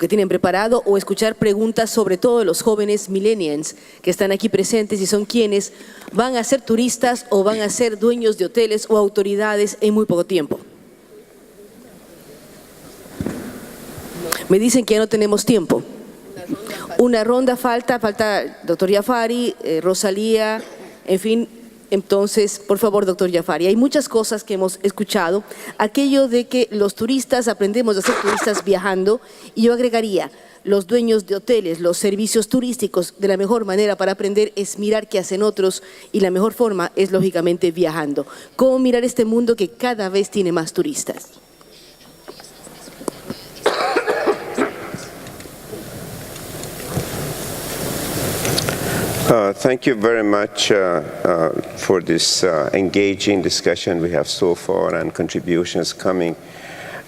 tienen preparado, o escuchar preguntas sobre todo de los jóvenes millennials que están aquí presentes y son quienes van a ser turistas o van a ser dueños de hoteles o autoridades en muy poco tiempo. Me dicen que ya no tenemos tiempo. Una ronda falta doctor Jafari, Rosalía, en fin. Entonces, por favor, doctor Jafari, hay muchas cosas que hemos escuchado. Aquello de que los turistas aprendemos a ser turistas viajando, y yo agregaría, los dueños de hoteles, los servicios turísticos, de la mejor manera para aprender es mirar qué hacen otros, y la mejor forma es, lógicamente, viajando. ¿Cómo mirar este mundo que cada vez tiene más turistas? Thank you very much for this engaging discussion we have so far and contributions coming.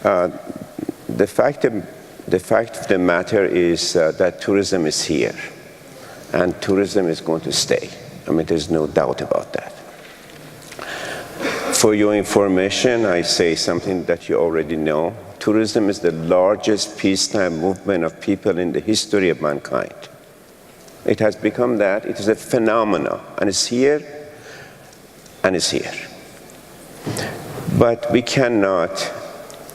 The fact of the matter is that tourism is here, and tourism is going to stay. I mean, there's no doubt about that. For your information, I say something that you already know. Tourism is the largest peacetime movement of people in the history of mankind. It has become that. It is a phenomenon, and it's here, and it's here. But we cannot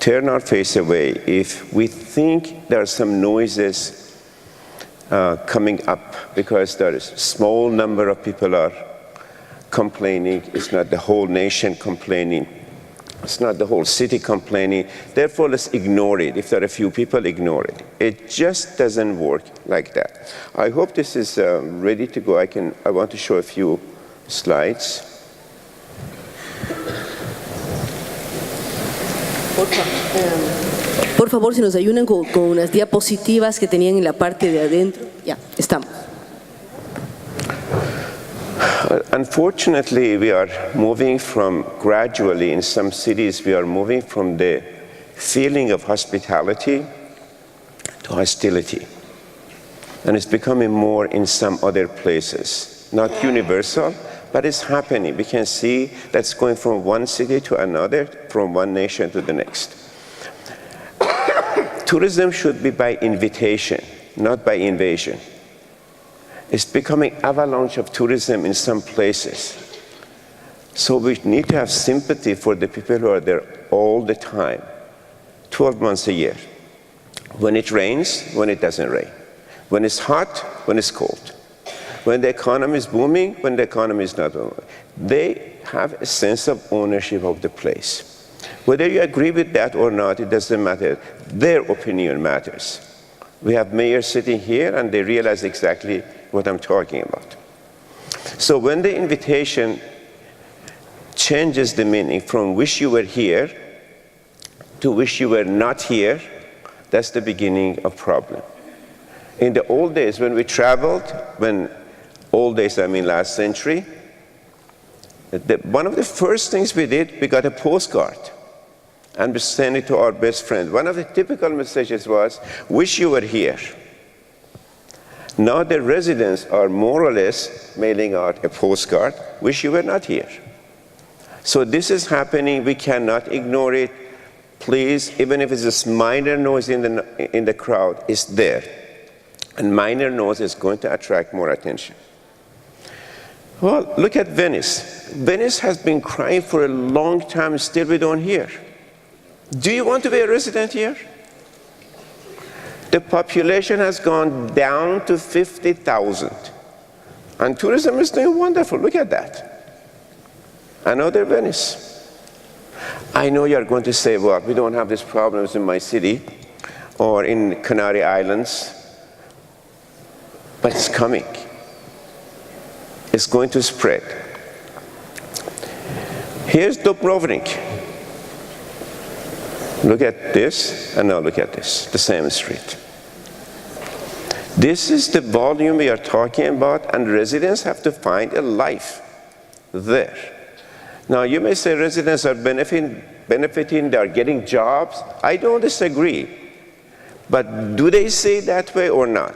turn our face away if we think there are some noises coming up because there is a small number of people are complaining. It's not the whole nation complaining. It's not the whole city complaining. Therefore, let's ignore it. If there are a few people, ignore it. It just doesn't work like that. I hope this is ready to go. I want to show a few slides. Por favor, si nos ayudan con unas diapositivas que tenían en la parte de adentro. Ya, estamos. Unfortunately, we are moving from, gradually in some cities, we are moving from the feeling of hospitality to hostility. And it's becoming more in some other places. Not universal, but it's happening. We can see that's going from one city to another, from one nation to the next. Tourism should be by invitation, not by invasion. It's becoming avalanche of tourism in some places. So we need to have sympathy for the people who are there all the time, 12 months a year. When it rains, when it doesn't rain. When it's hot, when it's cold. When the economy is booming, when the economy is not booming. They have a sense of ownership of the place. Whether you agree with that or not, it doesn't matter. Their opinion matters. We have mayors sitting here, and they realize exactly what I'm talking about. So when the invitation changes the meaning from wish you were here to wish you were not here, that's the beginning of problem. In the old days when we traveled, old days I mean last century, one of the first things we did, we got a postcard and we sent it to our best friend. One of the typical messages was, wish you were here. Now the residents are more or less mailing out a postcard, wish you were not here. So this is happening, we cannot ignore it. Please, even if it's a minor noise in the crowd, it's there. And minor noise is going to attract more attention. Well, look at Venice. Venice has been crying for a long time, still we don't hear. Do you want to be a resident here? The population has gone down to 50,000. And tourism is doing wonderful. Look at that. Another Venice. I know you're going to say, well, we don't have these problems in my city or in Canary Islands, but it's coming. It's going to spread. Here's Dubrovnik. Look at this, and now look at this, the same street. This is the volume we are talking about, and residents have to find a life there. Now, you may say residents are benefiting, they are getting jobs. I don't disagree. But do they say it that way or not?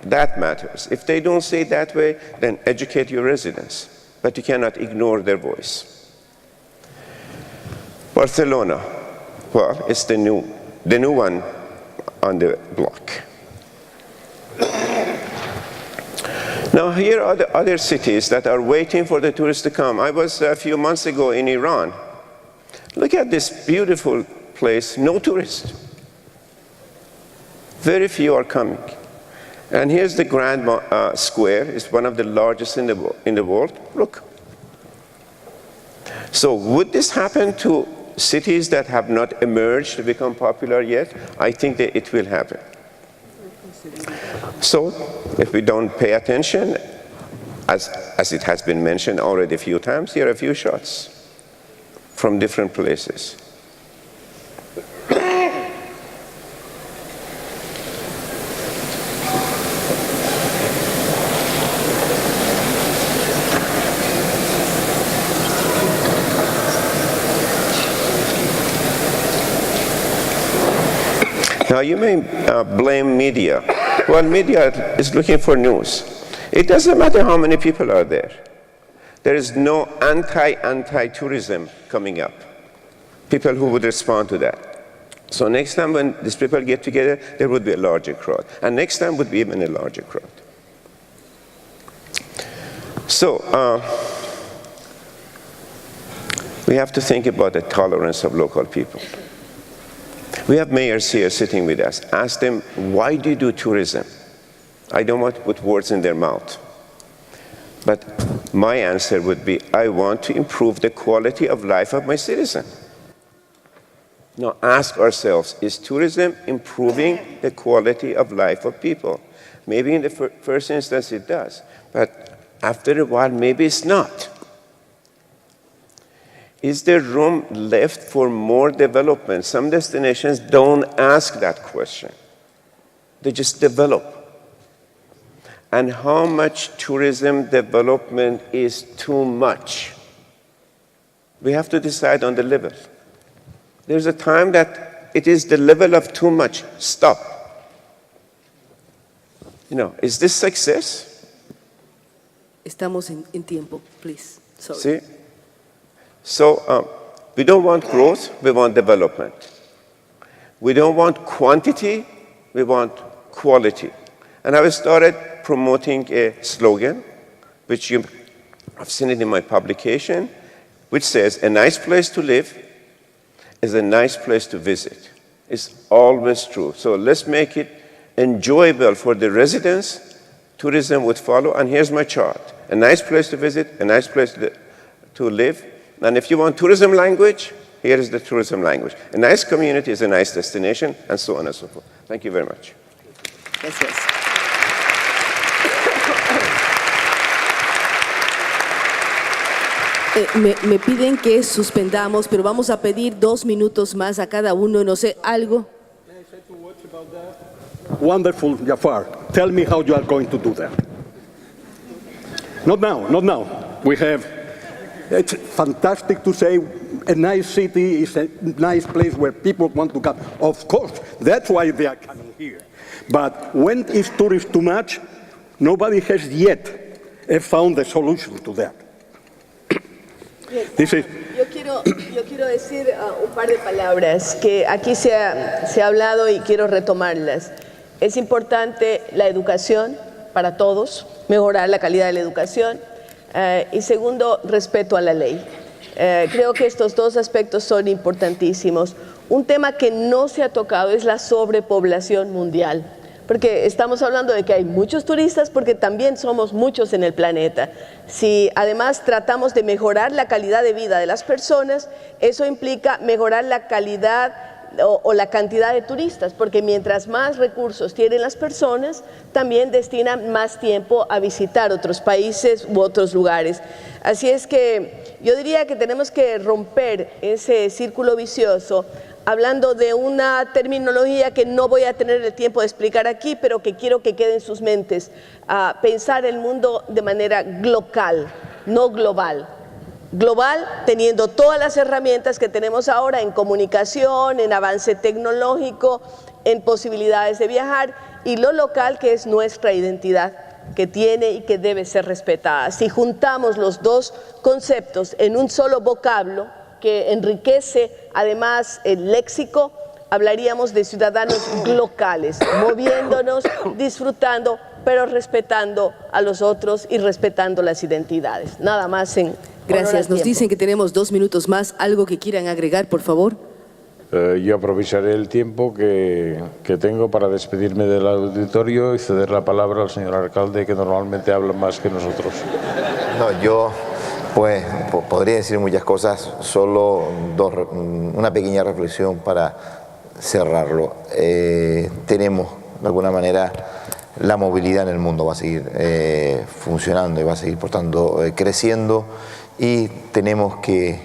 That matters. If they don't say it that way, then educate your residents. But you cannot ignore their voice. Barcelona, well, it's the new one on the block. Now, here are the other cities that are waiting for the tourists to come. I was a few months ago in Iran. Look at this beautiful place, no tourists. Very few are coming. And here's the Grand Square. It's one of the largest in the world. Look. So would this happen to cities that have not emerged to become popular yet? I think that it will happen. So if we don't pay attention, as it has been mentioned already a few times, here are a few shots from different places. Now, you may blame media. Well, media is looking for news. It doesn't matter how many people are there. There is no anti-tourism coming up. People who would respond to that. So next time when these people get together, there would be a larger crowd. And next time would be even a larger crowd. So we have to think about the tolerance of local people. We have mayors here sitting with us. Ask them, why do you do tourism? I don't want to put words in their mouth. But my answer would be, I want to improve the quality of life of my citizen. Now ask ourselves, is tourism improving the quality of life of people? Maybe in the first instance it does, but after a while maybe it's not. Is there room left for more development? Some destinations don't ask that question. They just develop. And how much tourism development is too much? We have to decide on the level. There's a time that it is the level of too much. Stop. You know, is this success? Estamos en tiempo, please. Sorry. See? So we don't want growth, we want development. We don't want quantity, we want quality. And I started promoting a slogan, which you have seen it in my publication, which says, a nice place to live is a nice place to visit. It's always true. So let's make it enjoyable for the residents. Tourism would follow, and here's my chart. A nice place to visit, a nice place to live. And if you want tourism language, here is the tourism language. A nice community is a nice destination, and so on and so forth. Thank you very much. Gracias. Me piden que suspendamos, pero vamos a pedir 2 minutos más a cada uno. No sé, ¿algo? Wonderful, Jafar. Tell me how you are going to do that. Not now, not now. We have, it's fantastic to say a nice city is a nice place where people want to come. Of course, that's why they are coming here. But when is tourist too much, nobody has yet found a solution to that. Yo quiero decir un par de palabras que aquí se ha hablado y quiero retomarlas. Es importante la educación para todos, mejorar la calidad de la educación y segundo, respeto a la ley. Creo que estos dos aspectos son importantísimos. Un tema que no se ha tocado es la sobrepoblación mundial. porque estamos hablando de que hay muchos turistas porque también somos muchos en el planeta. Si además tratamos de mejorar la calidad de vida de las personas, eso implica mejorar la calidad o la cantidad de turistas, porque mientras más recursos tienen las personas, también destinan más tiempo a visitar otros países u otros lugares. Así es que yo diría que tenemos que romper ese círculo vicioso, hablando de una terminología que no voy a tener el tiempo de explicar aquí, pero que quiero que quede en sus mentes, a pensar el mundo de manera local, no global. Global, teniendo todas las herramientas que tenemos ahora en comunicación, en avance tecnológico, en posibilidades de viajar, y lo local, que es nuestra identidad, que tiene y que debe ser respetada. Si juntamos los dos conceptos en un solo vocablo, que enriquece además el léxico, hablaríamos de ciudadanos locales, moviéndonos, disfrutando, pero respetando a los otros y respetando las identidades. Nada más en... Gracias. Nos dicen que tenemos 2 minutos más. ¿Algo que quieran agregar, por favor? Yo aprovecharé el tiempo que tengo para despedirme del auditorio y ceder la palabra al señor alcalde, que normalmente habla más que nosotros. No, yo pues podría decir muchas cosas, solo una pequeña reflexión para cerrarlo. Tenemos, de alguna manera, la movilidad en el mundo va a seguir funcionando y va a seguir, por tanto, creciendo, y tenemos que,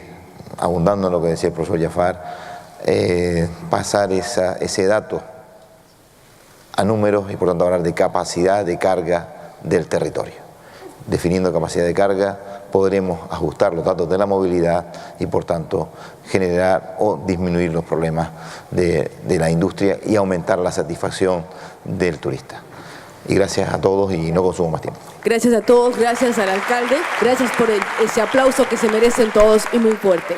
abundando en lo que decía el profesor Jafar, pasar ese dato a números y, por tanto, hablar de capacidad de carga del territorio. Definiendo capacidad de carga, podremos ajustar los datos de la movilidad y, por tanto, generar o disminuir los problemas de la industria y aumentar la satisfacción del turista. Y gracias a todos, y no consumo más tiempo. Gracias a todos, gracias al alcalde, gracias por ese aplauso que se merecen todos y muy fuerte.